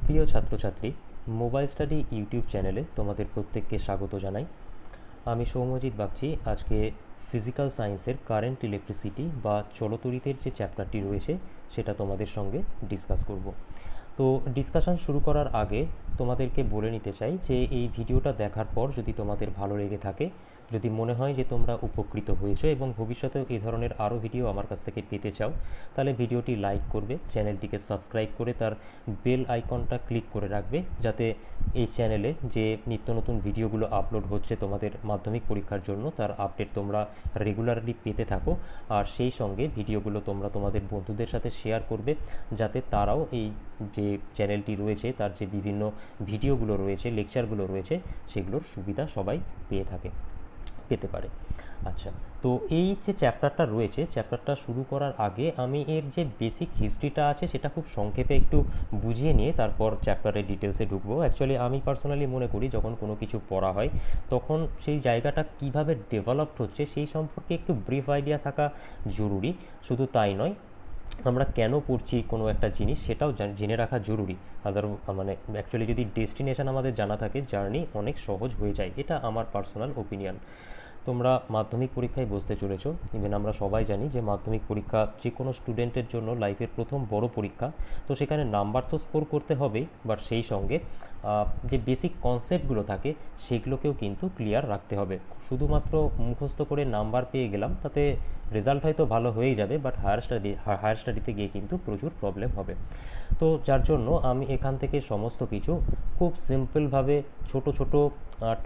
প্রিয় ছাত্রছাত্রী, mobile study YouTube চ্যানেলে তোমাদের প্রত্যেককে স্বাগত জানাই। আমি সৌম্যজিৎ বাগচি। আজকে ফিজিক্যাল সায়েন্সের কারেন্ট ইলেকট্রিসিটি বা চলতড়িতের যে চ্যাপ্টারটি রয়েছে সেটা তোমাদের সঙ্গে ডিসকাস করব। তো ডিসকাশন শুরু করার আগে তোমাদেরকে বলে নিতে চাই যে এই ভিডিওটা দেখার পর যদি তোমাদের ভালো লেগে থাকে, যদি মনে হয় যে তোমরা উপকৃত হয়েছো এবং ভবিষ্যতেও এই ধরনের আরও ভিডিও আমার কাছ থেকে পেতে চাও, তাহলে ভিডিওটি লাইক করবে, চ্যানেলটিকে সাবস্ক্রাইব করে তার বেল আইকনটা ক্লিক করে রাখবে, যাতে এই চ্যানেলে যে নিত্য নতুন ভিডিওগুলো আপলোড হচ্ছে তোমাদের মাধ্যমিক পরীক্ষার জন্য তার আপডেট তোমরা রেগুলারলি পেতে থাকো। আর সেই সঙ্গে ভিডিওগুলো তোমরা তোমাদের বন্ধুদের সাথে শেয়ার করবে, যাতে তারাও এই যে চ্যানেলটি রয়েছে তার যে বিভিন্ন ভিডিওগুলো রয়েছে, লেকচারগুলো রয়েছে, সেগুলোর সুবিধা সবাই পেতে পারে। আচ্ছা, তো এই যে চ্যাপ্টারটা রয়েছে, চ্যাপ্টারটা শুরু করার আগে আমি এর যে বেসিক হিস্ট্রিটা আছে সেটা খুব সংক্ষেপে একটু বুঝিয়ে নিয়ে তারপর চ্যাপ্টারের ডিটেলসে ঢুকবো। অ্যাকচুয়ালি আমি পার্সোনালি মনে করি যখন কোনো কিছু পড়া হয় তখন সেই জায়গাটা কিভাবে ডেভেলপড হচ্ছে সেই সম্পর্কে একটু ব্রিফ আইডিয়া থাকা জরুরি। শুধু তাই নয়, আমরা কেন পড়ছি কোনো একটা জিনিস সেটাও জেনে রাখা জরুরি। মানে অ্যাকচুয়ালি যদি ডেস্টিনেশন আমাদের জানা থাকে, জার্নি অনেক সহজ হয়ে যায়। এটা আমার পার্সোনাল ওপিনিয়ন। তোমরা মাধ্যমিক পরীক্ষায় বসতে চলেছো। ইভেন আমরা সবাই জানি যে মাধ্যমিক পরীক্ষা যে কোনো স্টুডেন্টের জন্য লাইফের প্রথম বড় পরীক্ষা। তো সেখানে নাম্বার তো স্কোর করতে হবেই, বাট সেই সঙ্গে যে বেসিক কনসেপ্টগুলো থাকে সেগুলোকেও কিন্তু ক্লিয়ার রাখতে হবে। শুধুমাত্র মুখস্থ করে নাম্বার পেয়ে গেলাম, তাতে রেজাল্ট হয়তো ভালো হয়েই যাবে, বাট হায়ার স্টাডিতে গিয়ে কিন্তু প্রচুর প্রবলেম হবে। তো যার জন্য আমি এখান থেকে সমস্ত কিছু খুব সিম্পলভাবে ছোট ছোট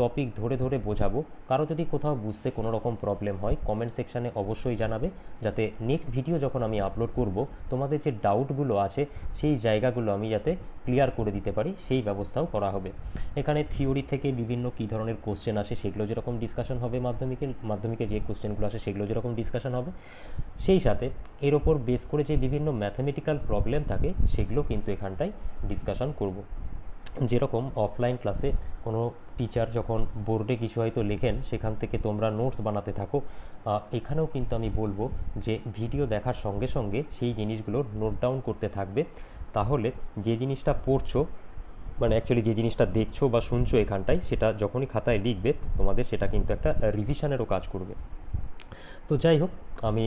টপিক ধরে ধরে বোঝাবো। কারো যদি কোথাও বুঝতে কোনো রকম প্রবলেম হয় কমেন্ট সেকশানে অবশ্যই জানাবে, যাতে নেক্সট ভিডিও যখন আমি আপলোড করব তোমাদের যে ডাউটগুলো আছে সেই জায়গাগুলো আমি যাতে ক্লিয়ার করে দিতে পারি সেই ব্যবস্থাও করা হবে। এখানে থিওরি থেকে বিভিন্ন কী ধরনের কোশ্চেন আসে সেগুলো যেরকম ডিসকাশন হবে, মাধ্যমিকে যে কোশ্চেনগুলো আসে সেগুলো যেরকম ডিসকাশন হবে, সেই সাথে এর ওপর বেস করে যে বিভিন্ন ম্যাথমেটিক্যাল প্রবলেম থাকে সেগুলো কিন্তু এখানটায় ডিসকাশন করব। যেরকম অফলাইন ক্লাসে কোনো টিচার যখন বোর্ডে কিছু হয়তো লেখেন সেখান থেকে তোমরা নোটস বানাতে থাকো, এখানেও কিন্তু আমি বলবো যে ভিডিও দেখার সঙ্গে সঙ্গে সেই জিনিসগুলো নোট ডাউন করতে থাকবে। তাহলে যে জিনিসটা পড়ছো, মানে অ্যাকচুয়ালি যে জিনিসটা দেখছো বা শুনছো এখানটায়, সেটা যখনই খাতায় লিখবে তোমাদের সেটা কিন্তু একটা রিভিশনেরও কাজ করবে। তো যাই হোক, আমি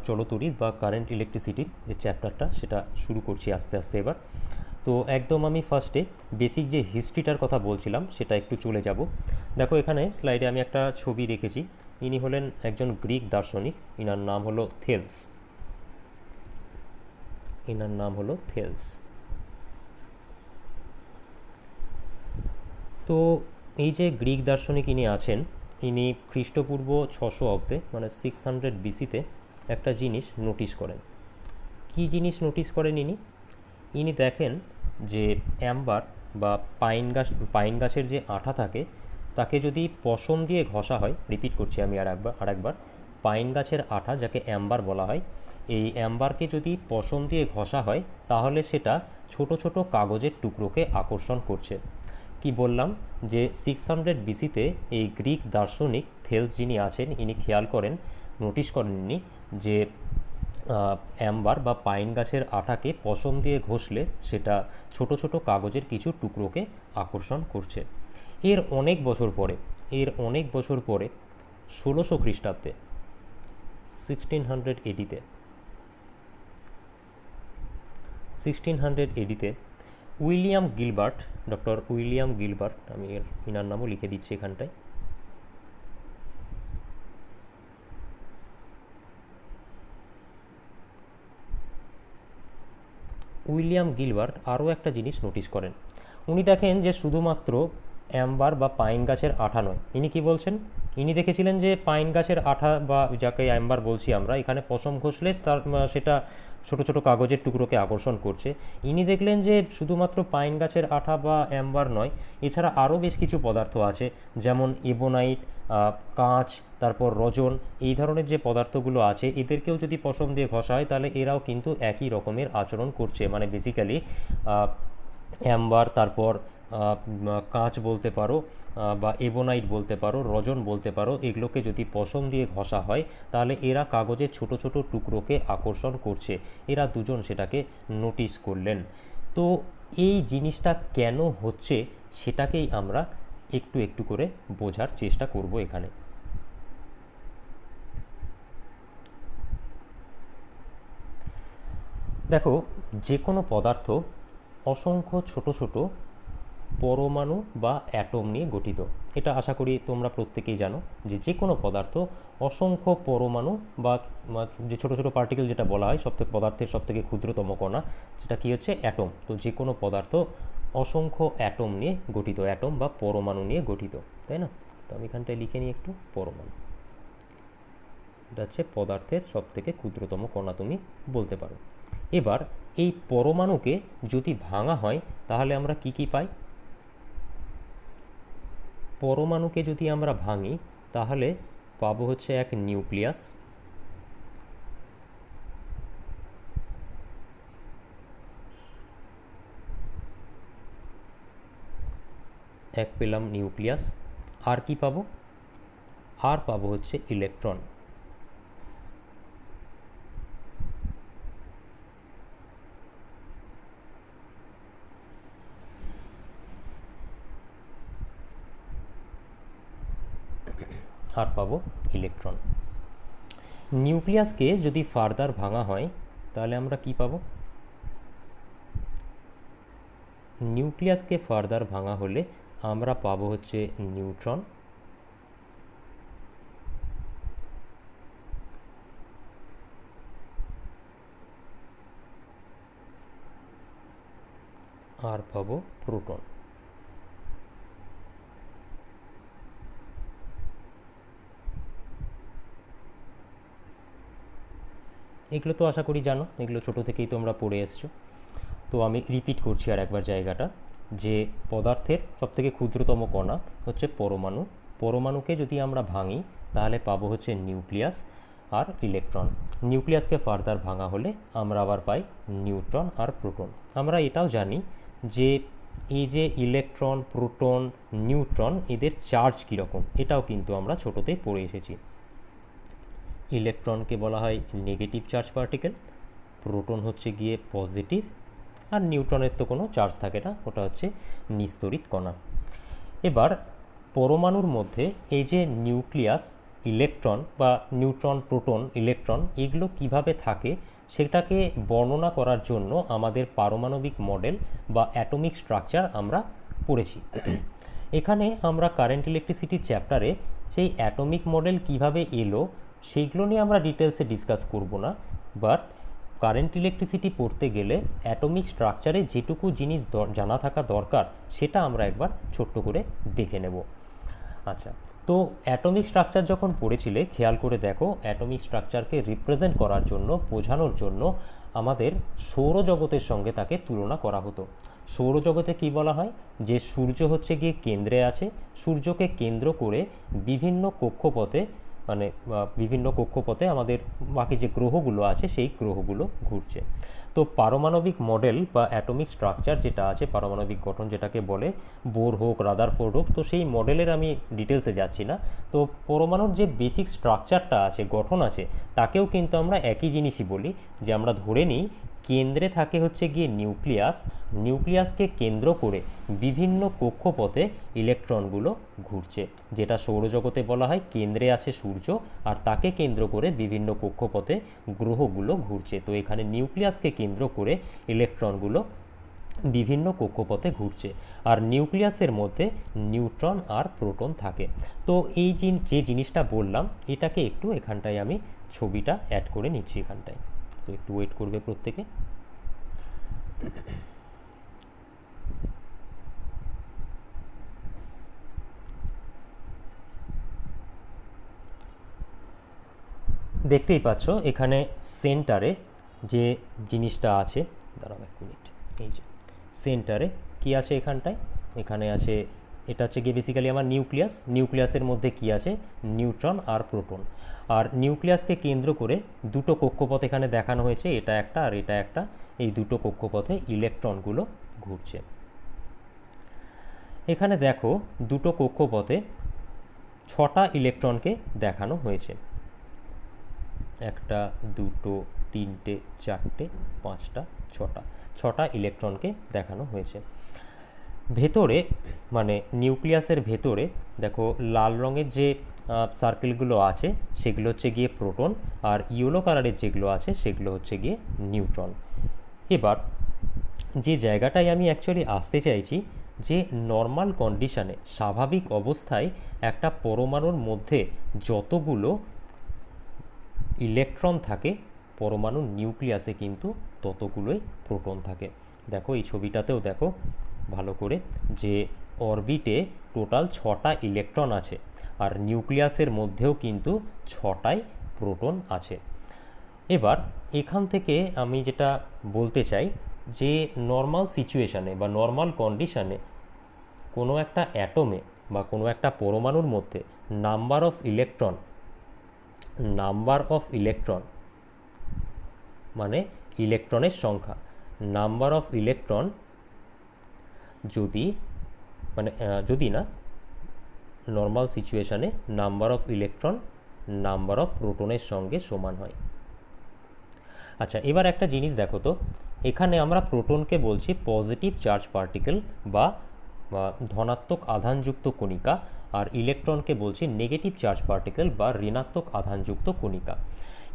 চলতড়িৎ বা কারেন্ট ইলেকট্রিসিটির যে চ্যাপ্টারটা সেটা শুরু করছি আস্তে আস্তে এবার। তো একদম আমি ফার্স্টে বেসিক যে হিস্ট্রিটার কথা বলছিলাম সেটা একটু চলে যাব। দেখো এখানে স্লাইডে আমি একটা ছবি রেখেছি। ইনি হলেন একজন গ্রিক দার্শনিক, ইনার নাম হলো থেলস। তো এই যে গ্রিক দার্শনিক ইনি আছেন, ইনি খ্রিস্টপূর্ব 600 অব্দে মানে 600 বিসিতে একটা জিনিস নোটিশ করেন। কি জিনিস নোটিশ করেন ইনি দেখেন যে অ্যাম্বার বা পাইন গাছের যে আঠা থাকে তাকে যদি পশম দিয়ে ঘষা হয়, রিপিট করছি আমি আরেকবার, পাইন গাছের আঠা যাকে অ্যাম্বার বলা হয়, এই অ্যাম্বারকে যদি পশম দিয়ে ঘষা হয় তাহলে সেটা ছোট ছোট কাগজের টুকরোকে আকর্ষণ করছে। কি বললাম যে 600 বিসিতে এই গ্রিক দার্শনিক থেলস যিনি আছেন ইনি নোটিশ করেন ইনি যে অ্যাম্বার বা পাইন গাছের আঠাকে পশম দিয়ে ঘষলে সেটা ছোট ছোট কাগজের কিছু টুকরোকে আকর্ষণ করছে। এর অনেক বছর পরে 1600 খ্রিস্টাব্দে 1600 এডিতে ডক্টর উইলিয়াম গিলবার্ট, আমি ইনার নামও লিখে দিচ্ছি এখানটায়, উইলিয়াম গিলবার্ট আরও একটা জিনিস নোটিশ করেন। উনি দেখেন যে শুধুমাত্র অ্যাম্বার বা পাইন গাছের আঠা নয়, ইনি কি বলছেন, ইনি দেখেছিলেন যে পাইন গাছের আঠা বা যাকে অ্যাম্বার বলছি আমরা, এখানে পশম ঘষলে সেটা ছোট ছোট কাগজের টুকরোকে আকর্ষণ করছে। ইনি দেখলেন যে শুধুমাত্র পাইন গাছের আঠা বা অ্যাম্বার নয়, এছাড়া আরও বেশ কিছু পদার্থ আছে, যেমন এবোনাইট, কাঁচ, তারপর রজন, এই ধরনের যে পদার্থগুলো আছে এদেরকেও যদি পশম দিয়ে ঘষা হয় তাহলে এরাও কিন্তু একই রকমের আচরণ করছে। মানে বেসিক্যালি অ্যাম্বার, তারপর কাঁচ বলতে পারো বা এবোনাইট বলতে পারো, রজন বলতে পারো, এগুলোকে যদি পশম দিয়ে ঘষা হয় তাহলে এরা কাগজের ছোট ছোট টুকরোকে আকর্ষণ করছে। এরা দুজন সেটাকে নোটিশ করলেন। তো এই জিনিসটা কেন হচ্ছে সেটাকেই আমরা একটু একটু করে বোঝার চেষ্টা করব এখানে। দেখো, যে কোনো পদার্থ অসংখ্য ছোট ছোট পরমাণু বা অ্যাটম নিয়ে গঠিত। এটা আশা করি তোমরা প্রত্যেকেই জানো যে যে কোনো পদার্থ অসংখ্য পরমাণু বা যে ছোট ছোট পার্টিকেল যেটা বলা হয় সবথেকে পদার্থের সবথেকে ক্ষুদ্রতম কণা, সেটা কি হচ্ছে অ্যাটম। তো যে কোনো পদার্থ অসংখ্য অ্যাটম নিয়ে গঠিত, অ্যাটম বা পরমাণু নিয়ে গঠিত, তাই না? তো আমি এখানটায় লিখে নিই একটু পরমাণু। এটা হচ্ছে পদার্থের সবথেকে ক্ষুদ্রতম কণা তুমি বলতে পারো। এবার এই পরমাণুকে যদি ভাঙা হয় তাহলে আমরা কি কি পাই? পরমাণুকে যদি আমরা ভাঙি তাহলে পাবো হচ্ছে এক নিউক্লিয়াস, এক পেলাম নিউক্লিয়াস। আর কি পাবো? আর পাবো হচ্ছে ইলেকট্রন। আর পাবো ইলেকট্রন। নিউক্লিয়াসকে যদি ফার্দার ভাঙা হয় তাহলে আমরা কি পাবো? নিউক্লিয়াসকে ফার্দার ভাঙা হলে আমরা পাবো হচ্ছে নিউট্রন, আর পাবো প্রোটন। এগুলো তো আশা করি জানো, এগুলো ছোট থেকেই তোমরা পড়ে এসছো। তো আমি রিপিট করছি আর একবার জায়গাটা, যে পদার্থের সবথেকে ক্ষুদ্রতম কণা হচ্ছে পরমাণু। পরমাণুকে যদি আমরা ভাঙি তাহলে পাবো হচ্ছে নিউক্লিয়াস আর ইলেকট্রন। নিউক্লিয়াসকে ফার্দার ভাঙা হলে আমরা আবার পাই নিউট্রন আর প্রোটন। আমরা এটাও জানি যে এই যে ইলেকট্রন, প্রোটন, নিউট্রন, এদের চার্জ কীরকম এটাও কিন্তু আমরা ছোটোতেই পড়ে এসেছি। ইলেকট্রনকে বলা হয় নেগেটিভ চার্জ পার্টিকেল, প্রোটন হচ্ছে গিয়ে পজিটিভ, আর নিউট্রনের তো কোনো চার্জ থাকে না, ওটা হচ্ছে নিস্তড়িত কণা। এবার পরমাণুর মধ্যে এই যে নিউক্লিয়াস, ইলেকট্রন বা নিউট্রন, প্রোটন, ইলেকট্রন, এগুলো কিভাবে থাকে সেটাকে বর্ণনা করার জন্য আমাদের পারমাণবিক মডেল বা অ্যাটমিক স্ট্রাকচার আমরা পড়েছি। এখানে আমরা কারেন্ট ইলেকট্রিসিটি চ্যাপ্টারে সেই অ্যাটমিক মডেল কিভাবে এলো সেইগুলো নিয়ে আমরা ডিটেলসে ডিসকাস করব না, বাট কারেন্ট ইলেকট্রিসিটি পড়তে গেলে অ্যাটমিক স্ট্রাকচারে যেটুকু জিনিস জানা থাকা দরকার সেটা আমরা একবার ছোট্ট করে দেখে নেব। আচ্ছা, তো অ্যাটমিক স্ট্রাকচার যখন পড়েছিলে খেয়াল করে দেখো, অ্যাটমিক স্ট্রাকচারকে রিপ্রেজেন্ট করার জন্য, বোঝানোর জন্য আমাদের সৌরজগতের সঙ্গে তাকে তুলনা করা হতো। সৌরজগতে কি বলা হয়? যে সূর্য হচ্ছে গিয়ে কেন্দ্রে আছে, সূর্যকে কেন্দ্র করে বিভিন্ন কক্ষপথে, মানে বিভিন্ন কক্ষপথে আমাদের বাকি যে গ্রহগুলো আছে সেই গ্রহগুলো ঘুরছে। তো পারমাণবিক মডেল বা অ্যাটমিক স্ট্রাকচার যেটা আছে, পারমাণবিক গঠন যেটাকে বলে, বোর হোক, রাদারফোর্ড হোক, তো সেই মডেলের আমি ডিটেলসে যাচ্ছি না। তো পরমাণুর যে বেসিক স্ট্রাকচারটা আছে, গঠন আছে, তাকেও কিন্তু আমরা একই জিনিসই বলি, যে আমরা ধরে নিই কেন্দ্রে থাকে হচ্ছে গিয়ে নিউক্লিয়াস, নিউক্লিয়াসকে কেন্দ্র করে বিভিন্ন কক্ষপথে ইলেকট্রনগুলো ঘুরছে, যেটা সৌরজগতে বলা হয় কেন্দ্রে আছে সূর্য আর তাকে কেন্দ্র করে বিভিন্ন কক্ষপথে গ্রহগুলো ঘুরছে। তো এখানে নিউক্লিয়াসকে কেন্দ্র করে ইলেকট্রনগুলো বিভিন্ন কক্ষপথে ঘুরছে, আর নিউক্লিয়াসের মধ্যে নিউট্রন আর প্রোটন থাকে। তো এই যে জিনিসটা বললাম এটাকে একটু এখানটায় আমি ছবিটা অ্যাড করে নিচ্ছি এখানটায়, তো একটু ওয়েট করবে প্রত্যেকে। দেখতেই পাচ্ছ এখানে সেন্টারে যে জিনিসটা আছে, দাঁড়াও এক মিনিট, এই যে সেন্টারে কি আছে এখানটায়, এখানে আছে, এটা হচ্ছে গিয়ে বেসিক্যালি আমার নিউক্লিয়াস। নিউক্লিয়াসের মধ্যে কি আছে? নিউট্রন আর প্রোটন। আর নিউক্লিয়াসকে কেন্দ্র করে দুটো কক্ষপথ এখানে দেখানো হয়েছে, এটা একটা আর এটা একটা। এই দুটো কক্ষপথে ইলেকট্রনগুলো ঘুরছে। এখানে দেখো দুটো কক্ষপথে 6টা ইলেকট্রনকে দেখানো হয়েছে, একটা, দুটো, তিনটে, চারটে, পাঁচটা, ছটা ইলেকট্রনকে দেখানো হয়েছে। ভেতরে মানে নিউক্লিয়াসের ভেতরে দেখো লাল রঙের যে সার্কেলগুলো আছে সেগুলো হচ্ছে গিয়ে প্রোটন, আর ইয়েলো কালারের যেগুলো আছে সেগুলো হচ্ছে গিয়ে নিউট্রন। এবার যে জায়গাটায় আমি অ্যাকচুয়ালি আসতে চাইছি, যে নর্মাল কন্ডিশানে স্বাভাবিক অবস্থায় একটা পরমাণুর মধ্যে যতগুলো ইলেকট্রন থাকে, পরমাণুর নিউক্লিয়াসে কিন্তু ততগুলোই প্রোটন থাকে। দেখো এই ছবিটাতেও দেখো ভালো করে যে অরবিটে টোটাল 6টা ইলেকট্রন আছে, আর নিউক্লিয়াসের মধ্যেও কিন্তু 6টাই প্রোটন আছে। এবার এখান থেকে আমি যেটা বলতে চাই যে নর্মাল সিচুয়েশানে বা নর্মাল কন্ডিশানে কোনো একটা অ্যাটমে বা কোনো একটা পরমাণুর মধ্যে নাম্বার অফ ইলেকট্রন মানে ইলেকট্রনের সংখ্যা, নাম্বার অফ ইলেকট্রন যদি যদি না, নর্মাল সিচুয়েশানে number of electron number of প্রোটনের সঙ্গে সমান হয়। আচ্ছা, এবার একটা জিনিস দেখো তো, এখানে আমরা প্রোটনকে বলছি পজিটিভ চার্জ পার্টিকেল বা ধনাত্মক আধানযুক্ত কণিকা, আর ইলেকট্রনকে বলছি নেগেটিভ চার্জ পার্টিকেল বা ঋণাত্মক আধানযুক্ত কণিকা।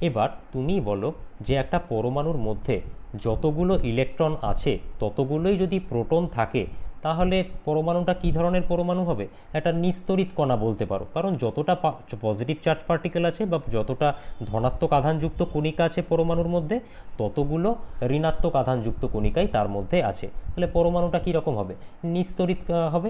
এবার তুমি বলো যে একটা পরমাণুর মধ্যে যতগুলো ইলেকট্রন আছে ততগুলোই যদি প্রোটন থাকে, তাহলে পরমাণুটা কী ধরনের পরমাণু হবে? একটা নিস্তড়িত কণা বলতে পারো, কারণ যতটা পজিটিভ চার্জ পার্টিকেল আছে বা যতটা ধনাত্মক আধানযুক্ত কণিকা আছে পরমাণুর মধ্যে, ততগুলো ঋণাত্মক আধানযুক্ত কণিকাই তার মধ্যে আছে। তাহলে পরমাণুটা কীরকম হবে? নিস্তড়িত হবে।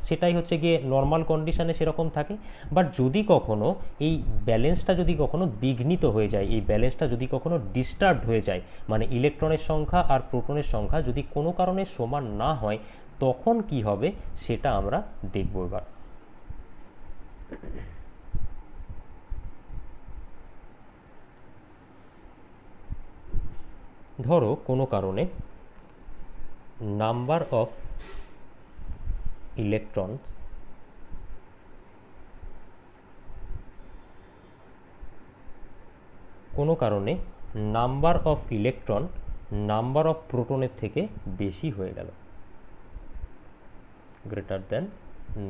সেটাই হচ্ছে গিয়ে নর্মাল কন্ডিশানে সেরকম থাকে। বাট যদি কখনো এই ব্যালেন্সটা যদি কখনো বিঘ্নিত হয়ে যায়, এই ব্যালেন্সটা যদি কখনো ডিস্টার্বড হয়ে যায়, মানে ইলেকট্রনের সংখ্যা আর প্রোটনের সংখ্যা যদি কোনো কারণে সমান না হয়, তখন কি হবে সেটা আমরা দেখব। এবার ধরো কোনো কারণে number of electrons number of প্রোটনের থেকে বেশি হয়ে গেল, greater than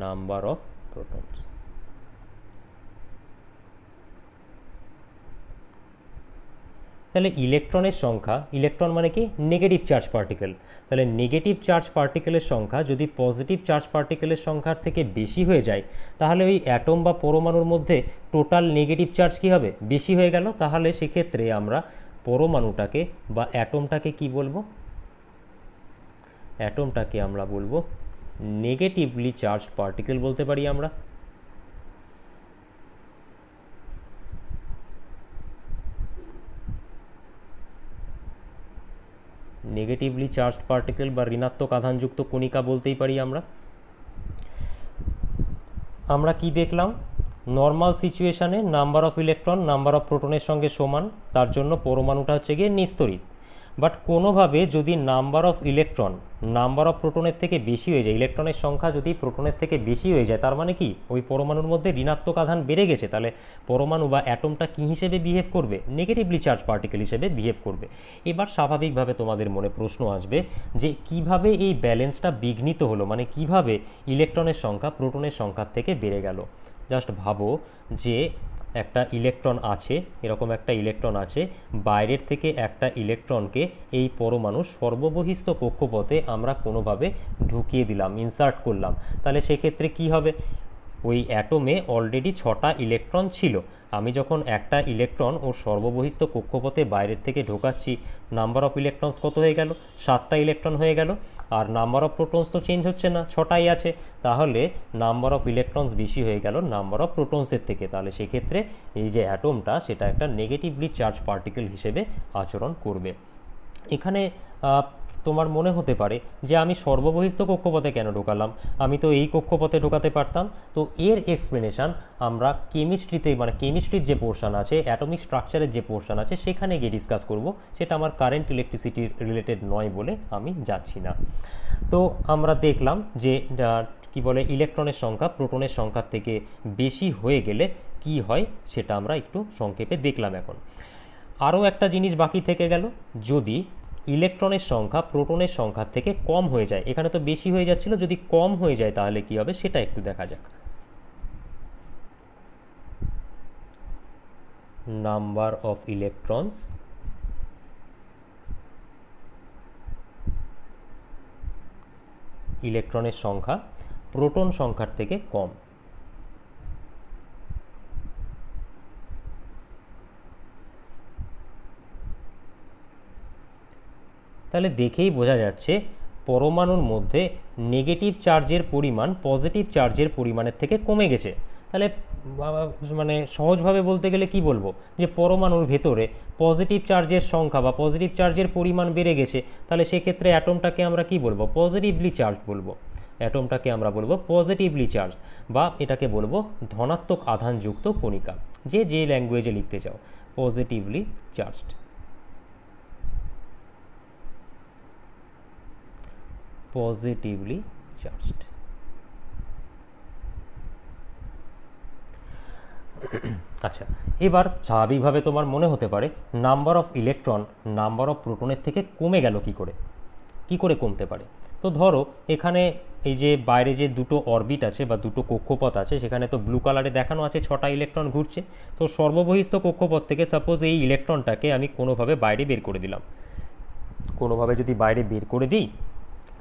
number of protons. তাহলে ইলেকট্রনের সংখ্যা, ইলেকট্রন মানে কি? Negative charge particle. তাহলে নেগেটিভ চার্জ পার্টিকেলের সংখ্যা যদি পজিটিভ চার্জ পার্টিকেলের সংখ্যার থেকে বেশি হয়ে যায়, তাহলে ওই অ্যাটম বা পরমাণুর মধ্যে টোটাল নেগেটিভ চার্জ কী হবে? বেশি হয়ে গেল। তাহলে সেক্ষেত্রে আমরা পরমাণুটাকে বা অ্যাটমটাকে কি বলবো? অ্যাটমটাকে আমরা বলবো নেগেটিভলি চার্জড পার্টিকেল বলতে পারি আমরা। নেগেটিভলি চার্জড পার্টিকেল বা ঋণাত্মক আধানযুক্ত কণিকা বলতেই পারি আমরা। আমরা কি দেখলাম? নর্মাল সিচুয়েশানে number of electron number of প্রোটনের সঙ্গে সমান, তার জন্য পরমাণুটা হচ্ছে গিয়ে নিস্তড়িত। বাট কোনোভাবে যদি number of electron number of প্রোটনের থেকে বেশি হয়ে যায়, ইলেকট্রনের সংখ্যা যদি প্রোটনের থেকে বেশি হয়ে যায়, তার মানে কি ওই পরমাণুর মধ্যে ঋণাত্মক আধান বেড়ে গেছে। তাহলে পরমাণু বা অ্যাটমটা কী হিসেবে বিহেভ করবে? নেগেটিভলি চার্জ পার্টিকেল হিসেবে বিহেভ করবে। এবার স্বাভাবিকভাবে তোমাদের মনে প্রশ্ন আসবে যে কিভাবে এই ব্যালেন্সটা বিঘ্নিত হলো, মানে কিভাবে ইলেকট্রনের সংখ্যা প্রোটনের সংখ্যার থেকে বেড়ে গেল। জাস্ট ভাবো যে একটা ইলেকট্রন আছে, এরকম একটা ইলেকট্রন আছে, বাইরের থেকে একটা ইলেকট্রনকে এই পরমাণুর সর্ববহিস্থ কক্ষপথে আমরা কোনোভাবে ঢুকিয়ে দিলাম, ইনসার্ট করলাম। তাহলে সেক্ষেত্রে কি হবে? ওই অ্যাটমে অলরেডি 6টা ইলেকট্রন ছিল, আমি যখন একটা ইলেকট্রন ওর সর্ববহিস্থ কক্ষপথে বাইরের থেকে ঢোকাচ্ছি, নাম্বার অফ ইলেকট্রনস কত হয়ে গেল? 7টা ইলেকট্রন হয়ে গেল। আর নাম্বার অফ প্রোটনস তো চেঞ্জ হচ্ছে না, 6টাই আছে। তাহলে নাম্বার অফ ইলেকট্রনস বেশি হয়ে গেল নাম্বার অফ প্রোটনসের থেকে। তাহলে সেক্ষেত্রে এই যে অ্যাটমটা, সেটা একটা নেগেটিভলি চার্জ পার্টিকেল হিসেবে আচরণ করবে। এখানে তোমার মনে হতে পারে যে আমি সর্ববহিস্থ কক্ষপথে কেন ঢোকালাম? আমি তো এই কক্ষপথে ঢোকাতে পারতাম। তো এর এক্সপ্লেনেশান আমরা কেমিস্ট্রিতে, মানে কেমিস্ট্রির যে পোর্শন আছে, অ্যাটমিক স্ট্রাকচারের যে পোর্শন আছে, সেখানে গিয়ে ডিসকাস করব। সেটা আমার কারেন্ট ইলেকট্রিসিটি রিলেটেড নয় বলে আমি যাচ্ছি না। তো আমরা দেখলাম যে কি বলে, ইলেকট্রনের সংখ্যা প্রোটনের সংখ্যার থেকে বেশি হয়ে গেলে কি হয় সেটা আমরা একটু সংক্ষেপে দেখলাম। এখন আরও একটা জিনিস বাকি থেকে গেল, যদি ইলেকট্রনের সংখ্যা প্রোটনের সংখ্যার থেকে কম হয়ে যায়, এখানে তো বেশি হয়ে যাচ্ছিল, যদি কম হয়ে যায় তাহলে কি হবে সেটা একটু দেখা যাক। নাম্বার অফ ইলেকট্রনস ইলেকট্রনের সংখ্যা প্রোটন সংখ্যার থেকে কম। তাহলে দেখেই বোঝা যাচ্ছে পরমাণুর মধ্যে নেগেটিভ চার্জের পরিমাণ পজিটিভ চার্জের পরিমাণের থেকে কমে গেছে। তাহলে মানে সহজভাবে বলতে গেলে কি বলবো, যে পরমাণুর ভেতরে পজিটিভ চার্জের সংখ্যা বা পজিটিভ চার্জের পরিমাণ বেড়ে গেছে, তাহলে সেক্ষেত্রে অ্যাটমটাকে আমরা কি বলবো, পজিটিভলি চার্জ বলবো। অ্যাটমটাকে আমরা বলবো পজিটিভলি চার্জ, বা এটাকে বলবো ধনাত্মক আধানযুক্ত কণিকা, যে ল্যাঙ্গুয়েজে লিখতে চাও, পজিটিভলি চার্জড। Positively charged. আচ্ছা, এবার স্বাভাবিকভাবে তোমার মনে হতে পারে number of electron number of প্রোটনের থেকে কমে গেল কি করে, কি করে কমতে পারে। তো ধরো এখানে এই যে বাইরে যে দুটো অরবিট আছে বা দুটো কক্ষপথ আছে, সেখানে তো ব্লু কালারে দেখানো আছে 6টা ইলেকট্রন ঘুরছে। তো সর্ববহিস্থ কক্ষপথ থেকে সাপোজ এই ইলেকট্রনটাকে আমি কোনোভাবে বাইরে বের করে দিলাম, কোনোভাবে যদি বাইরে বের করে দিই,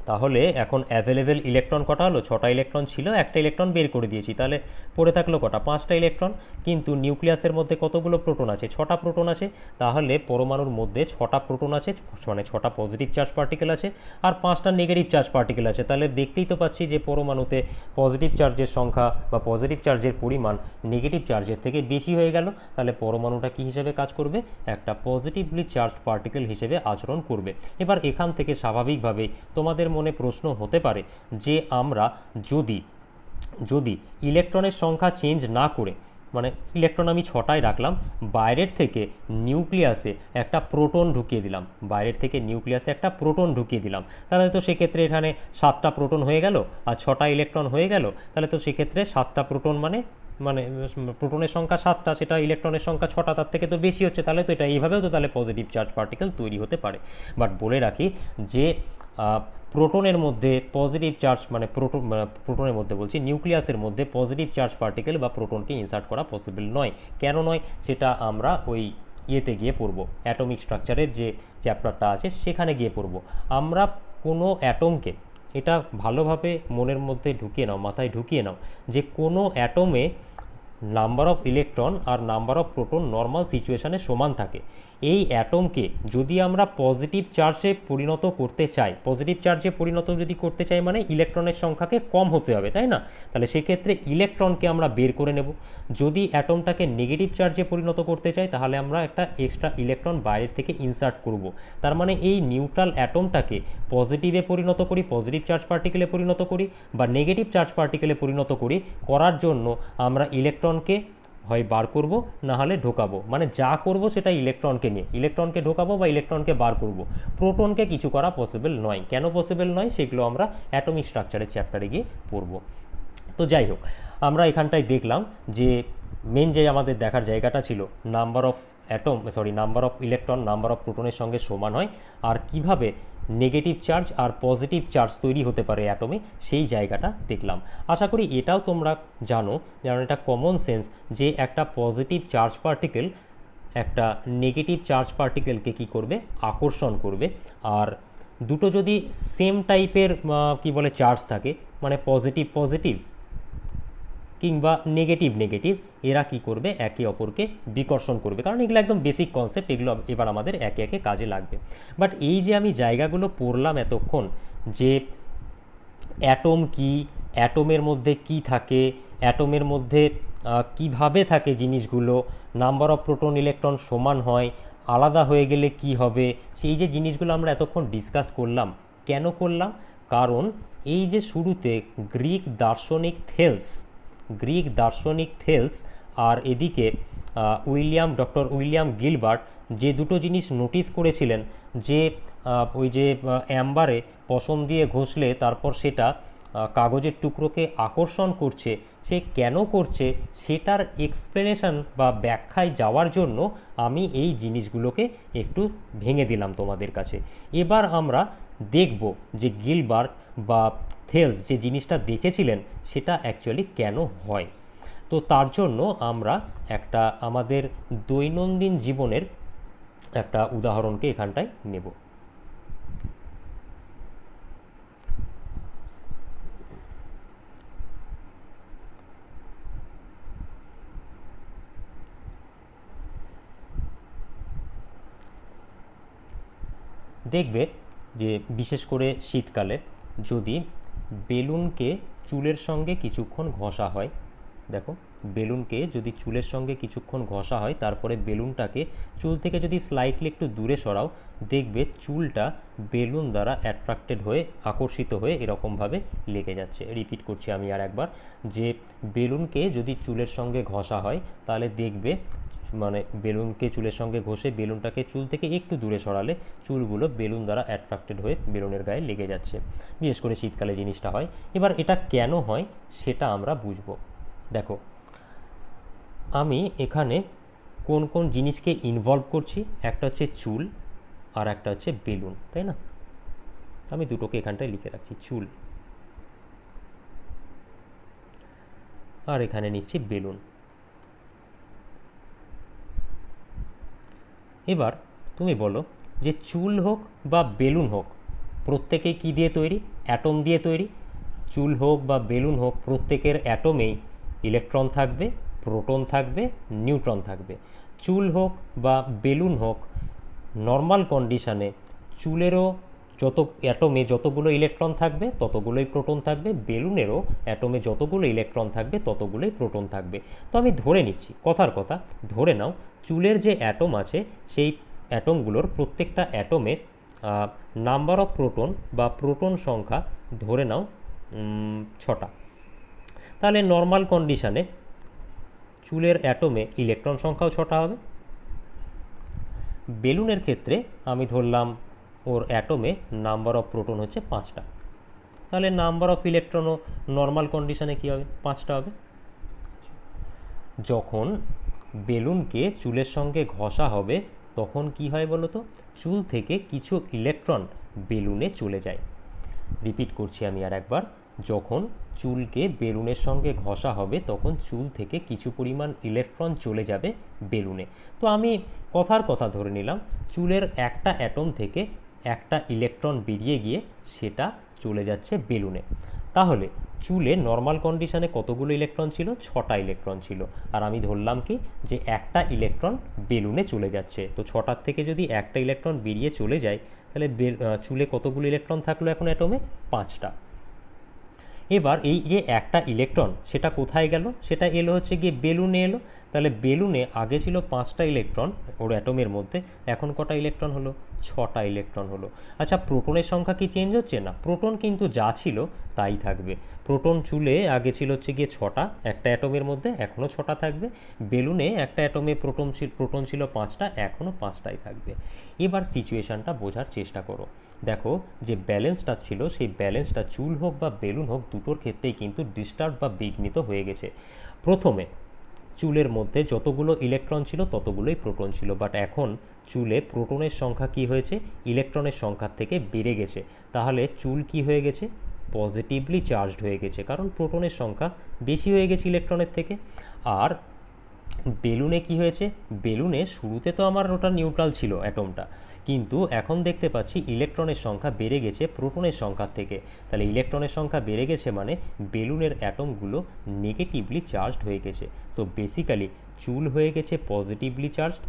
তাহলে এখন অ্যাভেলেবেল ইলেকট্রন কটা হলো, 6টা ইলেকট্রন ছিল, একটা ইলেকট্রন বের করে দিয়েছি, তাহলে পড়ে থাকলো কটা, 5টা ইলেকট্রন। কিন্তু নিউক্লিয়াসের মধ্যে কতগুলো প্রোটন আছে, 6টা প্রোটন আছে। তাহলে পরমাণুর মধ্যে 6টা প্রোটন আছে, মানে 6টা পজিটিভ চার্জ পার্টিকেল আছে, আর 5টা নেগেটিভ চার্জ পার্টিকেল আছে। তাহলে দেখতেই তো পাচ্ছি যে পরমাণুতে পজিটিভ চার্জের সংখ্যা বা পজিটিভ চার্জের পরিমাণ নেগেটিভ চার্জের থেকে বেশি হয়ে গেল। তাহলে পরমাণুটা কী হিসেবে কাজ করবে, একটা পজিটিভলি চার্জ পার্টিকেল হিসেবে আচরণ করবে। এবার এখান থেকে স্বাভাবিকভাবে তোমাদের মনে প্রশ্ন হতে পারে যে আমরা যদি ইলেকট্রনের সংখ্যা চেঞ্জ না করে, মানে ইলেকট্রন আমি 6টায় রাখলাম, বাইরের থেকে নিউক্লিয়াসে একটা প্রোটন ঢুকিয়ে দিলাম, বাইরের থেকে নিউক্লিয়াসে একটা প্রোটন ঢুকিয়ে দিলাম, তাহলে তো সেক্ষেত্রে এখানে 7টা প্রোটন হয়ে গেল আর 6টা ইলেকট্রন হয়ে গেল। তাহলে তো সেক্ষেত্রে 7টা প্রোটন মানে মানে প্রোটনের সংখ্যা 7টা, সেটা ইলেকট্রনের সংখ্যা 6টা, তার থেকে তো বেশি হচ্ছে। তাহলে তো এটা এইভাবেও তো তাহলে পজিটিভ চার্জ পার্টিকেল তৈরি হতে পারে। বাট বলে রাখি যে প্রোটনের মধ্যে পজিটিভ চার্জ মানে প্রোটনের মধ্যে বলছি, নিউক্লিয়াসের মধ্যে পজিটিভ চার্জ পার্টিকেল বা প্রোটনকে ইনসার্ট করা পসিবল নয়। কেন নয় সেটা আমরা ওই ইয়েতে গিয়ে পড়বো, অ্যাটমিক স্ট্রাকচারের যে চ্যাপ্টারটা আছে সেখানে গিয়ে পড়বো। আমরা কোনো অ্যাটমকে, এটা ভালোভাবে মনের মধ্যে ঢুকিয়ে নাও, মাথায় ঢুকিয়ে নাও, যে কোনো অ্যাটমে নাম্বার অফ ইলেকট্রন আর নাম্বার অফ প্রোটন নর্মাল সিচুয়েশানে সমান থাকে। এই অ্যাটমকে যদি আমরা পজিটিভ চার্জে পরিণত করতে চাই, পজিটিভ চার্জে পরিণত যদি করতে চাই মানে ইলেকট্রনের সংখ্যাকে কম হতে হবে, তাই না? তাহলে সেক্ষেত্রে ইলেকট্রনকে আমরা বের করে নেব। যদি অ্যাটমটাকে নেগেটিভ চার্জে পরিণত করতে চাই তাহলে আমরা একটা এক্সট্রা ইলেকট্রন বাইরের থেকে ইনসার্ট করব। তার মানে এই নিউট্রাল অ্যাটমটাকে পজিটিভে পরিণত করি, পজিটিভ চার্জ পার্টিকেলে পরিণত করি, বা নেগেটিভ চার্জ পার্টিকেলে পরিণত করি, করার জন্য আমরা ইলেকট্রনকে হয় বার করব না হলে ঢোকাবো, মানে যা করব সেটা ইলেকট্রনকে নিয়ে, ইলেকট্রনকে ঢোকাবো বা ইলেকট্রনকে বার করব। প্রোটনকে কিছু করা পসিবল নয়। কেন পসিবল নয় সেগুলো আমরা অ্যাটমিক স্ট্রাকচারের চ্যাপ্টারে গিয়ে পড়ব। তো যাই হোক, আমরা এখানটায় দেখলাম যে মেন যে আমাদের দেখার জায়গাটা ছিল number of number of electron number of প্রোটনের সঙ্গে সমান হয়, আর কিভাবে নেগেটিভ চার্জ আর পজিটিভ চার্জ তৈরি হতে পারে অ্যাটমে, সেই জায়গাটা দেখলাম। আশা করি এটাও তোমরা জানো, যেমন এটা কমন সেন্স যে একটা পজিটিভ চার্জ পার্টিকেল একটা নেগেটিভ চার্জ পার্টিকেলকে কী করবে, আকর্ষণ করবে। আর দুটো যদি সেম টাইপের কি বলে চার্জ থাকে, মানে পজিটিভ পজিটিভ কিংবা নেগেটিভ নেগেটিভ, এরা কি করবে, একে অপরকে বিকর্ষণ করবে। কারণ এগুলো একদম বেসিক কনসেপ্ট, এগুলো এবার আমাদের একে একে কাজে লাগবে। বাট এই যে আমি জায়গাগুলো পড়লাম এতক্ষণ, যে অ্যাটম কি, অ্যাটমের মধ্যে কি থাকে, অ্যাটমের মধ্যে কিভাবে থাকে জিনিসগুলো, নাম্বার অফ প্রোটন ইলেকট্রন সমান হয়, আলাদা হয়ে গেলে কি হবে, সেই যে জিনিসগুলো আমরা এতক্ষণ ডিসকাস করলাম, কেন করলাম? কারণ এই যে শুরুতে গ্রিক দার্শনিক থেলস আর এদিকে ডক্টর উইলিয়াম গিলবার্ট যে দুটো জিনিস নোটিস করেছিলেন, যে ওই যে অ্যাম্বারে পশম দিয়ে ঘষলে তারপর সেটা কাগজের টুকরোকে আকর্ষণ করছে, সে কেন করছে সেটার এক্সপ্লেনেশন বা ব্যাখ্যায় যাওয়ার জন্য আমি এই জিনিসগুলোকে একটু ভেঙে দিলাম তোমাদের কাছে। এবার আমরা দেখব যে গিলবার্ট বা থেলস যে জিনিসটা দেখেছিলেন সেটা অ্যাকচুয়ালি কেন হয়। তো তার জন্য আমরা একটা আমাদের দৈনন্দিন জীবনের একটা উদাহরণকে এখানটায় নেব। দেখবে যে বিশেষ করে শীতকালে যদি বেলুনকে চুলের সঙ্গে কিছুক্ষণ ঘষা হয়, দেখো বেলুনকে যদি চুলের সঙ্গে কিছুক্ষণ ঘষা হয়, তারপরে বেলুনটাকে চুল থেকে যদি স্লাইটলি একটু দূরে সরাও, দেখবে চুলটা বেলুন দ্বারা অ্যাট্রাক্টেড হয়ে, আকর্ষিত হয়ে এরকমভাবে লেগে যাচ্ছে। রিপিট করছি আমি আর একবার, যে বেলুনকে যদি চুলের সঙ্গে ঘষা হয় তাহলে দেখবে মানে বেলুনকে চুলের সঙ্গে ঘষে বেলুনটাকে চুল থেকে একটু দূরে সরালে চুলগুলো বেলুন দ্বারা অ্যাট্রাক্টেড হয়ে বেলুনের গায়ে লেগে যাচ্ছে। বিশেষ করে শীতকালে জিনিসটা হয়। এবার এটা কেন হয় সেটা আমরা বুঝবো। দেখো আমি এখানে কোন কোন জিনিসকে ইনভলভ করছি, একটা হচ্ছে চুল আর একটা হচ্ছে বেলুন, তাই না? আমি দুটোকে এখানটায় লিখে রাখছি, চুল আর এখানে নিচ্ছি বেলুন। এবার তুমি বলো যে চুল হোক বা বেলুন হোক প্রত্যেকে কি দিয়ে তৈরি? অ্যাটম দিয়ে তৈরি। চুল হোক বা বেলুন হোক প্রত্যেকের অ্যাটমেই ইলেকট্রন থাকবে, প্রোটন থাকবে, নিউট্রন থাকবে। চুল হোক বা বেলুন হোক, নর্মাল কন্ডিশনে চুলেরও যত অ্যাটমে যতগুলো ইলেকট্রন থাকবে ততগুলোই প্রোটন থাকবে, বেলুনেরও অ্যাটমে যতগুলো ইলেকট্রন থাকবে ততগুলোই প্রোটন থাকবে। তো আমি ধরে নিচ্ছি, কথার কথা ধরে নাও চুলের যে অ্যাটম আছে সেই অ্যাটমগুলোর প্রত্যেকটা অ্যাটমে নাম্বার অফ প্রোটন বা প্রোটন সংখ্যা ধরে নাও 6টা। তাহলে নর্মাল কন্ডিশনে চুলের অ্যাটমে ইলেকট্রন সংখ্যাও 6টা হবে। বেলুনের ক্ষেত্রে আমি ধরলাম ওর অ্যাটমে নাম্বার অফ প্রোটন হচ্ছে 5টা, তাহলে নাম্বার অফ ইলেকট্রনও নর্মাল কন্ডিশনে কী হবে? 5টা হবে। যখন বেলুনকে চুলের সঙ্গে ঘষা হবে তখন কি হয় বলো তো? চুল থেকে কিছু ইলেকট্রন বেলুনে চলে যায়। রিপিট করছি আমি আর একবার, যখন চুলকে বেলুনের সঙ্গে ঘষা হবে তখন চুল থেকে কিছু পরিমাণ ইলেকট্রন চলে যাবে বেলুনে। তো আমি কথার কথা ধরে নিলাম চুলের একটা অ্যাটম থেকে একটা ইলেকট্রন বেরিয়ে গিয়ে সেটা চলে যাচ্ছে বেলুনে। তাহলে চুলে নর্মাল কন্ডিশনে কতগুলো ইলেকট্রন ছিল? 6টা ইলেকট্রন ছিল। আর আমি ধরলাম কি যে একটা ইলেকট্রন বেলুনে চলে যাচ্ছে, তো 6টার থেকে যদি একটা ইলেকট্রন বেরিয়ে চলে যায় তাহলে চুলে কতগুলো ইলেকট্রন থাকলো এখন অ্যাটমে? 5টা। এবার এই যে একটা ইলেকট্রন সেটা কোথায় গেল? সেটা এলো হচ্ছে গিয়ে বেলুনে এলো। তাহলে বেলুনে আগে ছিল 5টা ইলেকট্রন ওর অ্যাটমের মধ্যে, এখন কটা ইলেকট্রন হলো? 6টা ইলেকট্রন হলো। আচ্ছা প্রোটনের সংখ্যা কি চেঞ্জ হচ্ছে? না, প্রোটন কিন্তু যা ছিল তাই থাকবে। প্রোটন চুলে আগে ছিল হচ্ছে গিয়ে 6টা একটা অ্যাটমের মধ্যে, এখনও 6টা থাকবে। বেলুনে একটা অ্যাটমে প্রোটন ছিল 5টা, এখনও 5টাই থাকবে। এবার সিচুয়েশানটা বোঝার চেষ্টা করো। দেখো যে ব্যালেন্সটা ছিল সেই ব্যালেন্সটা চুল হোক বা বেলুন হোক দুটোর ক্ষেত্রেই কিন্তু ডিস্টার্ব বা বিঘ্নিত হয়ে গেছে। প্রথমে চুলের মধ্যে যতগুলো ইলেকট্রন ছিল ততগুলোই প্রোটন ছিল, বাট এখন চুলে প্রোটনের সংখ্যা কি হয়েছে? ইলেকট্রনের সংখ্যার থেকে বেড়ে গেছে। তাহলে চুল কি হয়ে গেছে? পজিটিভলি চার্জড হয়ে গেছে, কারণ প্রোটনের সংখ্যা বেশি হয়ে গেছে ইলেকট্রনের থেকে। আর বেলুনে কি হয়েছে? বেলুনে শুরুতে তো আমার ওটা নিউট্রাল ছিল অ্যাটমটা, কিন্তু এখন দেখতে পাচ্ছি ইলেকট্রনের সংখ্যা বেড়ে গেছে প্রোটনের সংখ্যার থেকে। তাহলে ইলেকট্রনের সংখ্যা বেড়ে গেছে মানে বেলুনের অ্যাটমগুলো নেগেটিভলি চার্জড হয়ে গেছে। সো বেসিক্যালি চুল হয়ে গেছে পজিটিভলি চার্জড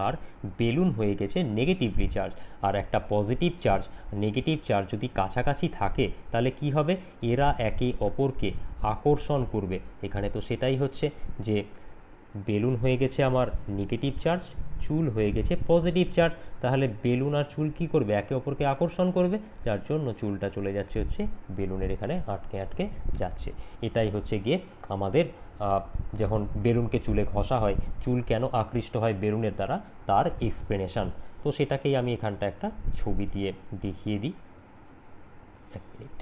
আর বেলুন হয়ে গেছে নেগেটিভলি চার্জ। আর একটা পজিটিভ চার্জ নেগেটিভ চার্জ যদি কাছাকাছি থাকে তাহলে কি হবে? এরা একে অপরকে আকর্ষণ করবে। এখানে তো সেটাই হচ্ছে যে বেলুন হয়ে গেছে আমার নেগেটিভ চার্জ, চুল হয়ে গেছে পজিটিভ চার্জ। তাহলে বেলুন আর চুল কী করবে? একে অপরকে আকর্ষণ করবে, যার জন্য চুলটা চলে যাচ্ছে হচ্ছে বেলুনের এখানে আটকে আটকে যাচ্ছে। এটাই হচ্ছে গিয়ে আমাদের যখন বেলুনকে চুলে ঘষা হয় চুল কেন আকৃষ্ট হয় বেলুনের দ্বারা তার এক্সপ্লেনেশন। তো সেটাকেই আমি এখানটা একটা ছবি দিয়ে দেখিয়ে দিই। এক মিনিট।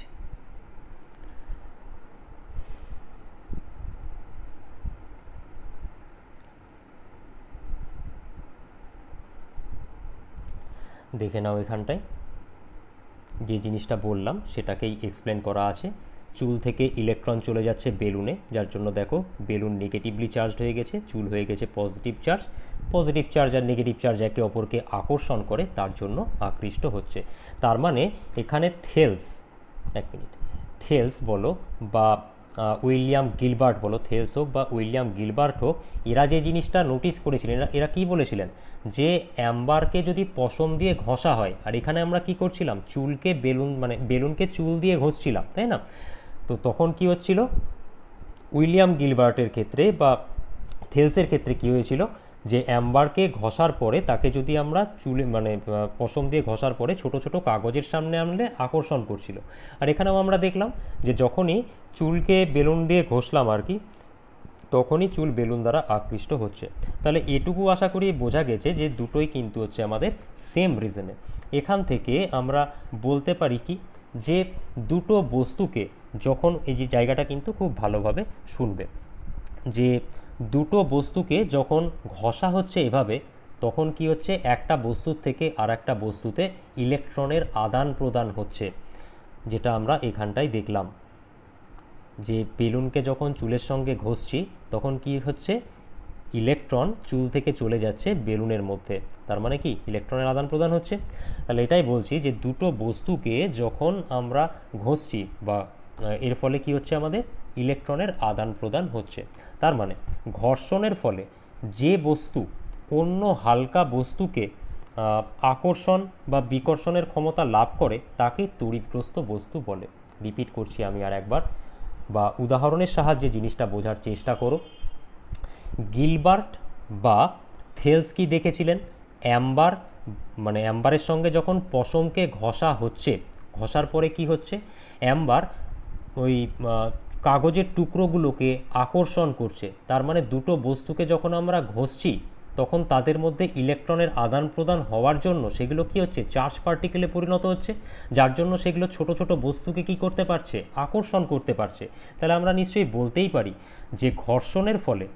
দেখে নাও এখানটায় যে জিনিসটা বললাম সেটাকেই এক্সপ্লেন করা আছে। চুল থেকে ইলেকট্রন চলে যাচ্ছে বেলুনে, যার জন্য দেখো বেলুন নেগেটিভলি চার্জড হয়ে গেছে, চুল হয়ে গেছে পজিটিভ চার্জ। পজিটিভ চার্জ আর নেগেটিভ চার্জ একে অপরকে আকর্ষণ করে, তার জন্য আকৃষ্ট হচ্ছে। তার মানে এখানে থেলস, এক মিনিট, থেলস বলো বা উইলিয়াম গিলবার্ট বলো, থেলস হোক বা উইলিয়াম গিলবার্ট হোক, এরা যে জিনিসটা নোটিস করেছিলেন, এরা কী বলেছিলেন যে অ্যাম্বারকে যদি পশম দিয়ে ঘষা হয়, আর এখানে আমরা কি করছিলাম, চুলকে বেলুন মানে বেলুনকে চুল দিয়ে ঘষছিলাম, তাই না? তো তখন কি হচ্ছিল, উইলিয়াম গিলবার্টের ক্ষেত্রে বা থেলসের ক্ষেত্রে কি হয়েছিল, যে অ্যাম্বারকে ঘষার পরে তাকে যদি আমরা চুলে মানে পশম দিয়ে ঘষার পরে ছোট ছোট কাগজের সামনে আনলে আকর্ষণ করছিল। আর এখানেও আমরা দেখলাম যে যখনই চুলকে বেলুন দিয়ে ঘষলাম আর কি, তখনই চুল বেলুন দ্বারা আকৃষ্ট হচ্ছে। তাহলে এটুকু আশা করি বোঝা গেছে যে দুটোই কিন্তু হচ্ছে আমাদের সেম রিজনে। এখান থেকে আমরা বলতে পারি কি, যে দুটো বস্তুকে যখন, এই যে জায়গাটা কিন্তু খুব ভালোভাবে শুনবে, যে দুটো বস্তুকে যখন ঘষা হচ্ছে এভাবে, তখন কি হচ্ছে, একটা বস্তুর থেকে আর একটা বস্তুতে ইলেকট্রনের আদান প্রদান হচ্ছে, যেটা আমরা এখানটায় দেখলাম। যে বেলুনকে যখন চুলের সঙ্গে ঘষছি তখন কি হচ্ছে, ইলেকট্রন চুল থেকে চলে যাচ্ছে বেলুনের মধ্যে, তার মানে কি ইলেকট্রনের আদান প্রদান হচ্ছে। তাহলে এটাই বলছি যে দুটো বস্তুকে যখন আমরা ঘষছি বা এর ফলে কি হচ্ছে, আমাদের ইলেকট্রনের আদান প্রদান হচ্ছে। তার মানে ঘর্ষণের ফলে যে বস্তু অন্য হালকা বস্তুকে আকর্ষণ বা বিকর্ষণের ক্ষমতা লাভ করে তাকে তড়িৎগ্রস্ত বস্তু বলে। রিপিট করছি আমি আর একবার, বা উদাহরণের সাহায্যে জিনিসটা বোঝার চেষ্টা করো। গিলবার্ট বা থেলস কি দেখেছিলেন, অ্যাম্বার মানে অ্যাম্বারের সঙ্গে যখন পশমকে ঘষা হচ্ছে, ঘষার পরে কি হচ্ছে, অ্যাম্বার ওই কাগজের টুকরোগুলোকে আকর্ষণ করছে। তার মানে দুটো বস্তুকে যখন আমরা ঘষছি তখন তাদের মধ্যে ইলেকট্রনের আদান প্রদান হওয়ার জন্য সেগুলো কি হচ্ছে, চার্জ পার্টিকেলে পরিণত হচ্ছে, যার জন্য সেগুলো ছোট ছোট বস্তুকে কি করতে পারছে, আকর্ষণ করতে পারছে। তাহলে আমরা নিশ্চয়ই বলতেই পারি যে ঘর্ষণের ফলে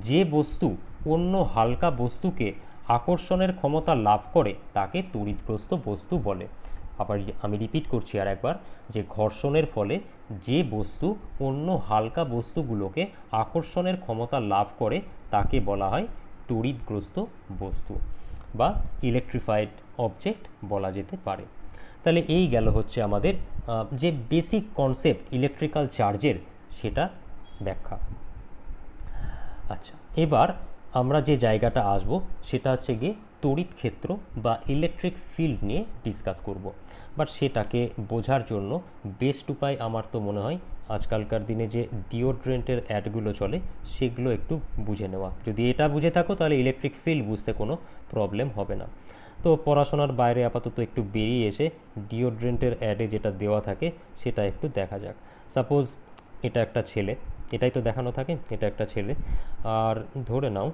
যে বস্তু অন্য হালকা বস্তুকে আকর্ষণের ক্ষমতা লাভ করে তাকে তড়িৎগ্রস্ত বস্তু বলে। আবার আমি রিপিট করছি আর একবার, যে ঘর্ষণের ফলে যে বস্তু অন্য হালকা বস্তুগুলোকে আকর্ষণের ক্ষমতা লাভ করে তাকে বলা হয় তড়িৎগ্রস্ত বস্তু বা ইলেকট্রিফাইড অবজেক্ট বলা যেতে পারে। তাহলে এই গেল হচ্ছে আমাদের যে বেসিক কনসেপ্ট ইলেকট্রিক্যাল চার্জের, সেটা ব্যাখ্যা। আচ্ছা, এবার আমরা যে জায়গাটা আসব সেটা হচ্ছে গিয়ে তড়িৎ ক্ষেত্র বা ইলেকট্রিক ফিল্ড নিয়ে ডিসকাস করব। বাট সেটাকে বোঝার জন্য বেস্ট উপায় আমার তো মনে হয় আজকালকার দিনে যে ডিওড্রেন্টের অ্যাডগুলো চলে সেগুলো একটু বুঝে নেওয়া। যদি এটা বুঝে থাকো তাহলে ইলেকট্রিক ফিল্ড বুঝতে কোনো প্রবলেম হবে না। তো পড়াশোনার বাইরে আপাতত একটু বেরিয়ে এসে ডিওড্রেন্টের অ্যাডে যেটা দেওয়া থাকে সেটা একটু দেখা যাক। সাপোজ এটা একটা ছেলে, এটাই তো দেখানো থাকে, এটা একটা ছেলে, আর ধরে নাও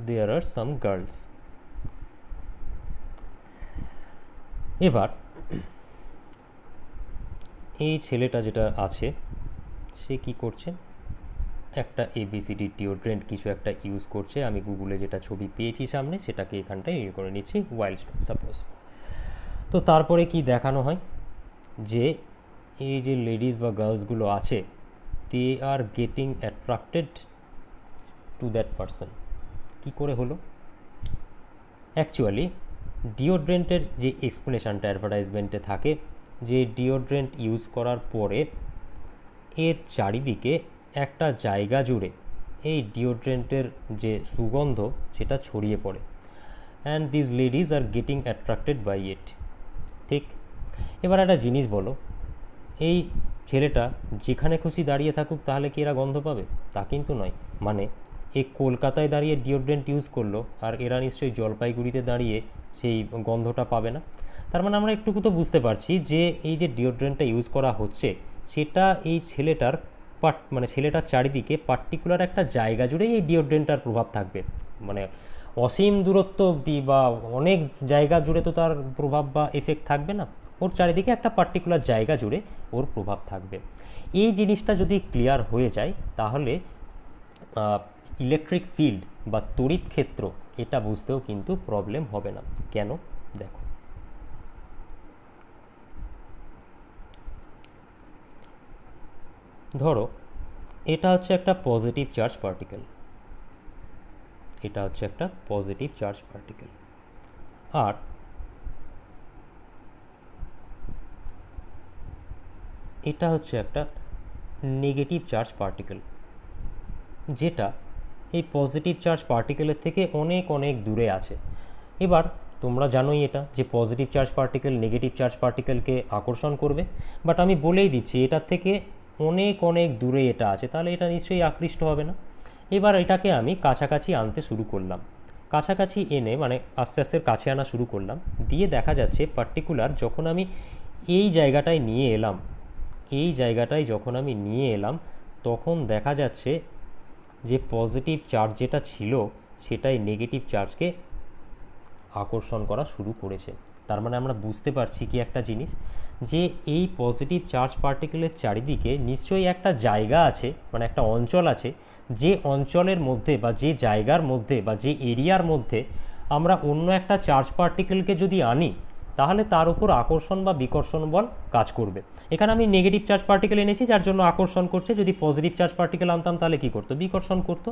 দেয়ার আর সাম গার্লস। এবার এই ছেলেটা যেটা আছে সে কি করছে, একটা এবিসিডি ডিওড্রেন্ট কিছু একটা ইউজ করছে। আমি গুগলে যেটা ছবি পেয়েছি সামনে সেটাকে এখানটায় ইয়ে করে নিচ্ছি, ওয়াইল্ড স্টোন সাপোজ। তো তারপরে কি দেখানো হয়, যে এই যে লেডিস বা গার্লসগুলো আছে, they are getting attracted to that person. কী করে হলো, অ্যাকচুয়ালি ডিওড্রেন্টের যে এক্সপ্লেনেশনটা অ্যাডভার্টাইজমেন্টে থাকে, যে ডিওড্রেন্ট ইউজ করার পরে এর চারিদিকে একটা জায়গা জুড়ে এই ডিওড্রেন্টের যে সুগন্ধ সেটা ছড়িয়ে পড়ে, and this ladies are getting attracted by it. ঠিক, এবার একটা জিনিস বলো, এই ছেলেটা যেখানে খুশি দাঁড়িয়ে থাকুক তাহলে কি এরা গন্ধ পাবে? তা কিন্তু নয়। মানে এ কলকাতায় দাঁড়িয়ে ডিওড্রেন্ট ইউজ করলো আর এরা নিশ্চয়ই জলপাইগুড়িতে দাঁড়িয়ে সেই গন্ধটা পাবে না। তার মানে আমরা একটুকু তো বুঝতে পারছি যে এই যে ডিওড্রেন্টটা ইউজ করা হচ্ছে সেটা এই ছেলেটার মানে ছেলেটার চারিদিকে পার্টিকুলার একটা জায়গা জুড়েই এই ডিওড্রেন্টটার প্রভাব থাকবে। মানে অসীম দূরত্ব অবধি বা অনেক জায়গা জুড়ে তো তার প্রভাব বা এফেক্ট থাকবে না, ওর চারিদিকে একটা পার্টিকুলার জায়গা জুড়ে ওর প্রভাব থাকবে। এই জিনিসটা যদি ক্লিয়ার হয়ে যায় তাহলে ইলেকট্রিক ফিল্ড বা তড়িৎ ক্ষেত্র এটা বুঝতেও কিন্তু প্রবলেম হবে না। কেন? দেখো, ধরো এটা হচ্ছে একটা পজিটিভ চার্জ পার্টিকেল, এটা হচ্ছে একটা পজিটিভ চার্জ পার্টিকেল, আর এটা হচ্ছে একটা নেগেটিভ চার্জ পার্টিকেল, যেটা এই পজিটিভ চার্জ পার্টিকেলের থেকে অনেক অনেক দূরে আছে। এবার তোমরা জানোই এটা যে positive charge particle negative charge পার্টিকেলকে আকর্ষণ করবে, বাট আমি বলেই দিচ্ছি এটার থেকে অনেক অনেক দূরে এটা আছে, তাহলে এটা নিশ্চয়ই আকৃষ্ট হবে না। এবার এটাকে আমি কাছাকাছি আনতে শুরু করলাম, কাছাকাছি এনে মানে আস্তে আস্তে কাছে আনা শুরু করলাম, দিয়ে দেখা যাচ্ছে পার্টিকুলার যখন আমি এই জায়গাটায় নিয়ে এলাম, এই জায়গাটায় যখন আমি নিয়ে এলাম তখন দেখা যাচ্ছে যে পজিটিভ চার্জ যেটা ছিল সেটাই নেগেটিভ চার্জকে আকর্ষণ করা শুরু করেছে। তার মানে আমরা বুঝতে পারছি কি একটা জিনিস, যে এই পজিটিভ চার্জ পার্টিকেলের চারিদিকে নিশ্চয়ই একটা জায়গা আছে, মানে একটা অঞ্চল আছে, যে অঞ্চলের মধ্যে বা যে জায়গার মধ্যে বা যে এরিয়ার মধ্যে আমরা অন্য একটা চার্জ পার্টিকেলকে যদি আনি তাহলে তার উপর আকর্ষণ বা বিকর্ষণ বল কাজ করবে। এখানে আমি নেগেটিভ চার্জ পার্টিকেল এনেছি যার জন্য আকর্ষণ করছে, যদি পজিটিভ চার্জ পার্টিকেল আনতাম তাহলে কী করতো? বিকর্ষণ করতো।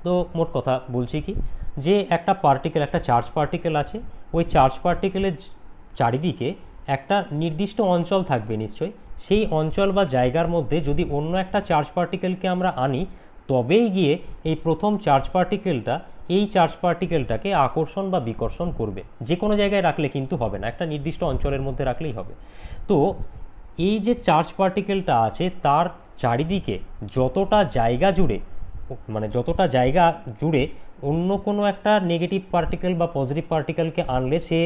তো মোট কথা বলছি কি, যে একটা পার্টিকেল, একটা চার্জ পার্টিকেল আছে, ওই চার্জ পার্টিকেলের চারিদিকে একটা নির্দিষ্ট অঞ্চল থাকবে নিশ্চয়ই, সেই অঞ্চল বা জায়গার মধ্যে যদি অন্য একটা চার্জ পার্টিকেলকে আমরা আনি তবেই গিয়ে এই প্রথম চার্জ পার্টিকেলটা এই চার্জ পার্টিকেলটাকে আকর্ষণ বা বিকর্ষণ করবে। যে কোনো জায়গায় রাখলে কিন্তু হবে না, একটা নির্দিষ্ট অঞ্চলের মধ্যে রাখলেই হবে। তো এই যে চার্জ পার্টিকেলটা আছে তার চারিদিকে যতটা জায়গা জুড়ে, মানে যতটা জায়গা জুড়ে অন্য কোনো একটা নেগেটিভ পার্টিকেল বা পজিটিভ পার্টিকেলকে আনলে সে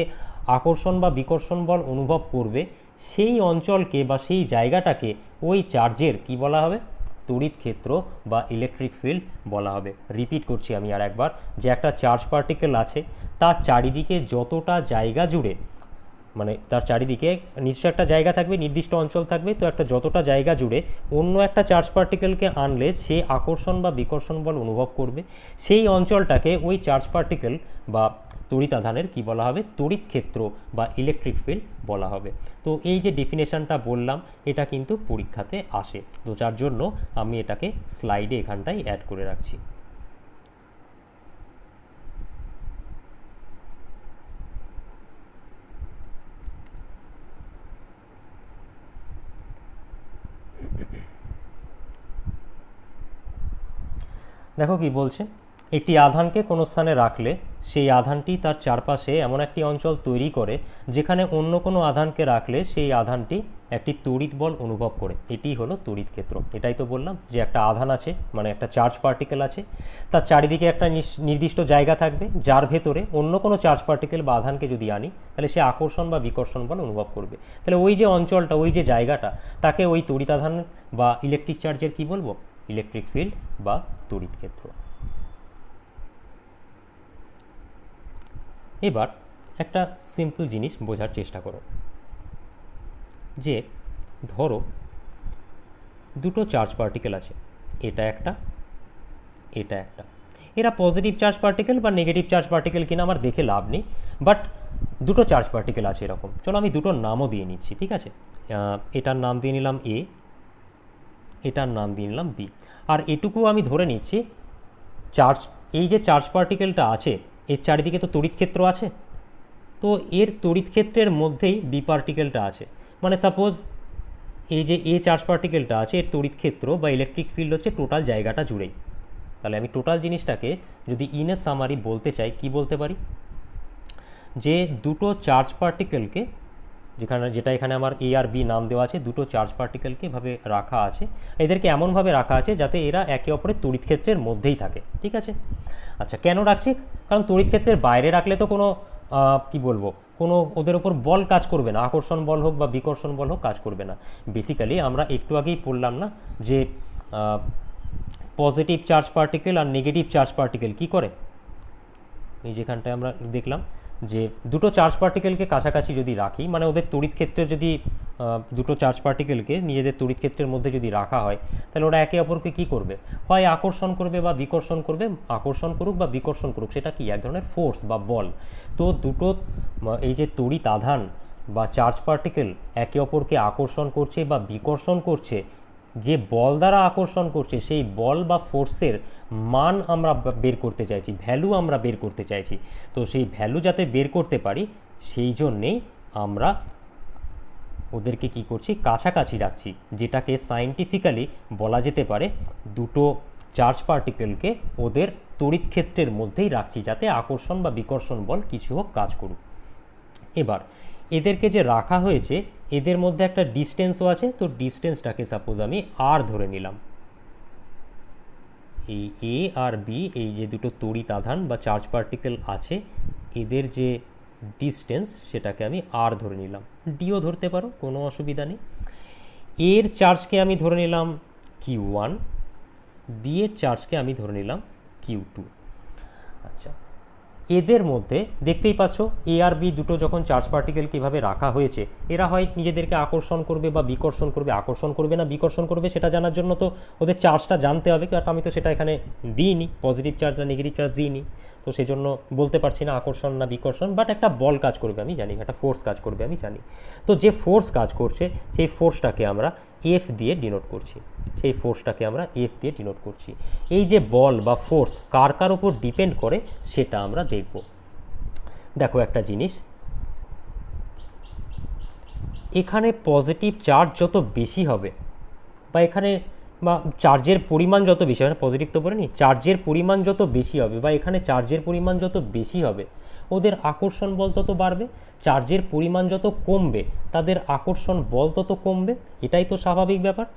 আকর্ষণ বা বিকর্ষণ বল অনুভব করবে, সেই অঞ্চলকে বা সেই জায়গাটাকে ওই চার্জের কি বলা হবে? তড়িৎ ক্ষেত্র বা ইলেকট্রিক ফিল্ড বলা হবে। রিপিট করছি আমি আর একবার, যে একটা চার্জ পার্টিকেল আছে তার চারিদিকে যতটা জায়গা জুড়ে, মানে তার চারিদিকে নিশ্চয় একটা জায়গা থাকবে, নির্দিষ্ট অঞ্চল থাকবে, তো একটা যতটা জায়গা জুড়ে অন্য একটা চার্জ পার্টিকেলকে আনলে সে আকর্ষণ বা বিকর্ষণ বল অনুভব করবে, সেই অঞ্চলটাকে ওই চার্জ পার্টিকেল বা তড়িৎ আধানের কী বলা হবে? তড়িৎ ক্ষেত্র বা ইলেকট্রিক ফিল্ড বলা হবে। তো এই যে ডেফিনেশনটা বললাম এটা কিন্তু পরীক্ষাতে আসে, তো যার জন্য আমি এটাকে স্লাইডে এখানটায় অ্যাড করে রাখছি। দেখো কি বলছে, একটি আধানকে কোনো স্থানে রাখলে সেই আধানটি তার চারপাশে এমন একটি অঞ্চল তৈরি করে যেখানে অন্য কোনো আধানকে রাখলে সেই আধানটি একটি তড়িৎ বল অনুভব করে। এটি হলো তড়িৎ ক্ষেত্র। এটাই তো বললাম যে একটা আধান আছে, মানে একটা চার্জ পার্টিকেল আছে, তার চারিদিকে একটা নির্দিষ্ট জায়গা থাকবে যার ভেতরে অন্য কোনো চার্জ পার্টিকেল বা আধানকে যদি আনি তাহলে সে আকর্ষণ বা বিকর্ষণ বল অনুভব করবে। তাহলে ওই যে অঞ্চলটা, ওই যে জায়গাটা, তাকে ওই তড়িৎ আধান বা ইলেকট্রিক চার্জের কি বলবো? ইলেকট্রিক ফিল্ড বা তড়িৎ ক্ষেত্র। এবার একটা সিম্পল জিনিস বোঝার চেষ্টা করো, যে ধরো দুটো চার্জ পার্টিকেল আছে, এটা একটা, এটা একটা, এরা পজিটিভ চার্জ পার্টিকেল বা নেগেটিভ চার্জ পার্টিকেল কিনা আমার দেখে লাভ নেই, বাট দুটো চার্জ পার্টিকেল আছে এরকম। চলো আমি দুটোর নামও দিয়ে নিচ্ছি, ঠিক আছে? এটার নাম দিয়ে নিলাম এ, এটার নাম দিয়ে নিলাম বি, আর এটুকু আমি ধরে নিচ্ছি চার্জ, এই যে চার্জ পার্টিকেলটা আছে এর চারিদিকে তো তড়িৎ ক্ষেত্র আছে, তো এর তড়িৎ ক্ষেত্রের মধ্যেই বি পার্টিকেলটা আছে। মানে সাপোজ এই যে এ চার্জ পার্টিকেলটা আছে এর তড়িৎ ক্ষেত্র বা ইলেকট্রিক ফিল্ড হচ্ছে টোটাল জায়গাটা জুড়েই। তাহলে আমি টোটাল জিনিসটাকে যদি ইন এ সামারি বলতে চাই, কি বলতে পারি? যে দুটো চার্জ পার্টিকেলকে, যেটা এখানে আমার এ আর বি নাম দেওয়া আছে, দুটো চার্জ পার্টিকেলকে এভাবে রাখা আছে, এদেরকে এমনভাবে রাখা আছে যাতে এরা একে অপরের তড়িৎ ক্ষেত্রের মধ্যেই থাকে, ঠিক আছে? আচ্ছা, কেন রাখছি? কারণ তড়িৎ ক্ষেত্রের বাইরে রাখলে তো কোনো কি বলবো, কোনো ওদের ওপর বল কাজ করবে না, আকর্ষণ বল হোক বা বিকর্ষণ বল হোক কাজ করবে না। বেসিক্যালি আমরা একটু আগেই পড়লাম না যে পজিটিভ চার্জ পার্টিকেল আর নেগেটিভ চার্জ পার্টিকেল কি করে? এই যেখানটায় আমরা দেখলাম যে দুটো চার্জ পার্টিকেলকে কাছাকাছি যদি রাখি, মানে ওদের তড়িৎ ক্ষেত্রে যদি দুটো চার্জ পার্টিকেলকে নিজেদের তড়িৎ ক্ষেত্রের মধ্যে যদি রাখা হয়, তাহলে ওরা একে অপরকে কী করবে, হয় আকর্ষণ করবে বা বিকর্ষণ করবে। আকর্ষণ করুক বা বিকর্ষণ করুক, সেটা কি এক ধরনের ফোর্স বা বল। তো দুটো এই যে তড়িৎ আধান বা চার্জ পার্টিকেল একে অপরকে আকর্ষণ করছে বা বিকর্ষণ করছে, যে বল দ্বারা আকর্ষণ করছে সেই বল বা ফোর্সের মান আমরা বের করতে চাইছি, ভ্যালু আমরা বের করতে চাইছি। তো সেই ভ্যালু যাতে বের করতে পারি, সেই জন্যেই আমরা ওদেরকে কি করছি, কাছাকাছি রাখছি, যেটাকে সায়েন্টিফিক্যালি বলা যেতে পারে দুটো চার্জ পার্টিকেলকে ওদের তড়িৎ ক্ষেত্রের মধ্যেই রাখছি, যাতে আকর্ষণ বা বিকর্ষণ বল কিছু হোক, কাজ করুক। এবার এদেরকে যে রাখা হয়েছে, এদের মধ্যে একটা ডিস্টেন্সও আছে। তো ডিস্টেন্সটাকে সাপোজ আমি আর ধরে নিলাম। এই এ আর বি, এই যে দুটো তড়িৎ আধান বা চার্জ পার্টিকেল আছে, এদের যে ডিস্টেন্স সেটাকে আমি আর ধরে নিলাম। ডিও ধরতে পারো, কোনো অসুবিধা নেই। এর চার্জকে আমি ধরে নিলাম Q1, বি এর চার্জকে আমি ধরে নিলাম Q2। আচ্ছা, এদের মধ্যে দেখতেই পাচ্ছ এ আর বি দুটো যখন চার্জ পার্টিকেল কীভাবে রাখা হয়েছে, এরা হয় নিজেদেরকে আকর্ষণ করবে বা বিকর্ষণ করবে। আকর্ষণ করবে না বিকর্ষণ করবে সেটা জানার জন্য তো ওদের চার্জটা জানতে হবে, বাট আমি তো সেটা এখানে দিইনি, পজিটিভ চার্জ না নেগেটিভ চার্জ দিইনি, তো সেই জন্য বলতে পারছি না আকর্ষণ না বিকর্ষণ। বাট একটা বল কাজ করবে আমি জানি, একটা ফোর্স কাজ করবে আমি জানি। তো যে ফোর্স কাজ করছে সেই ফোর্সটাকে আমরা এফ দিয়ে ডিনোট করছি, সেই ফোর্সটাকে আমরা এফ দিয়ে ডিনোট করছি। এই যে বল বা ফোর্স কার কার উপর ডিপেন্ড করে সেটা আমরা দেখব। দেখো একটা জিনিস, এখানে পজিটিভ চার্জ যত বেশি হবে, বা এখানে বা চার্জের পরিমাণ যত বেশি হবে, পজিটিভ তো বলিনি, চার্জের পরিমাণ যত বেশি হবে বা এখানে চার্জের পরিমাণ যত বেশি হবে, ওদের আকর্ষণ বল তত বাড়বে। চার্জের পরিমাণ যত কমবে, তাদের আকর্ষণ বল তত কমবে। এটাই তো স্বাভাবিক ব্যাপার।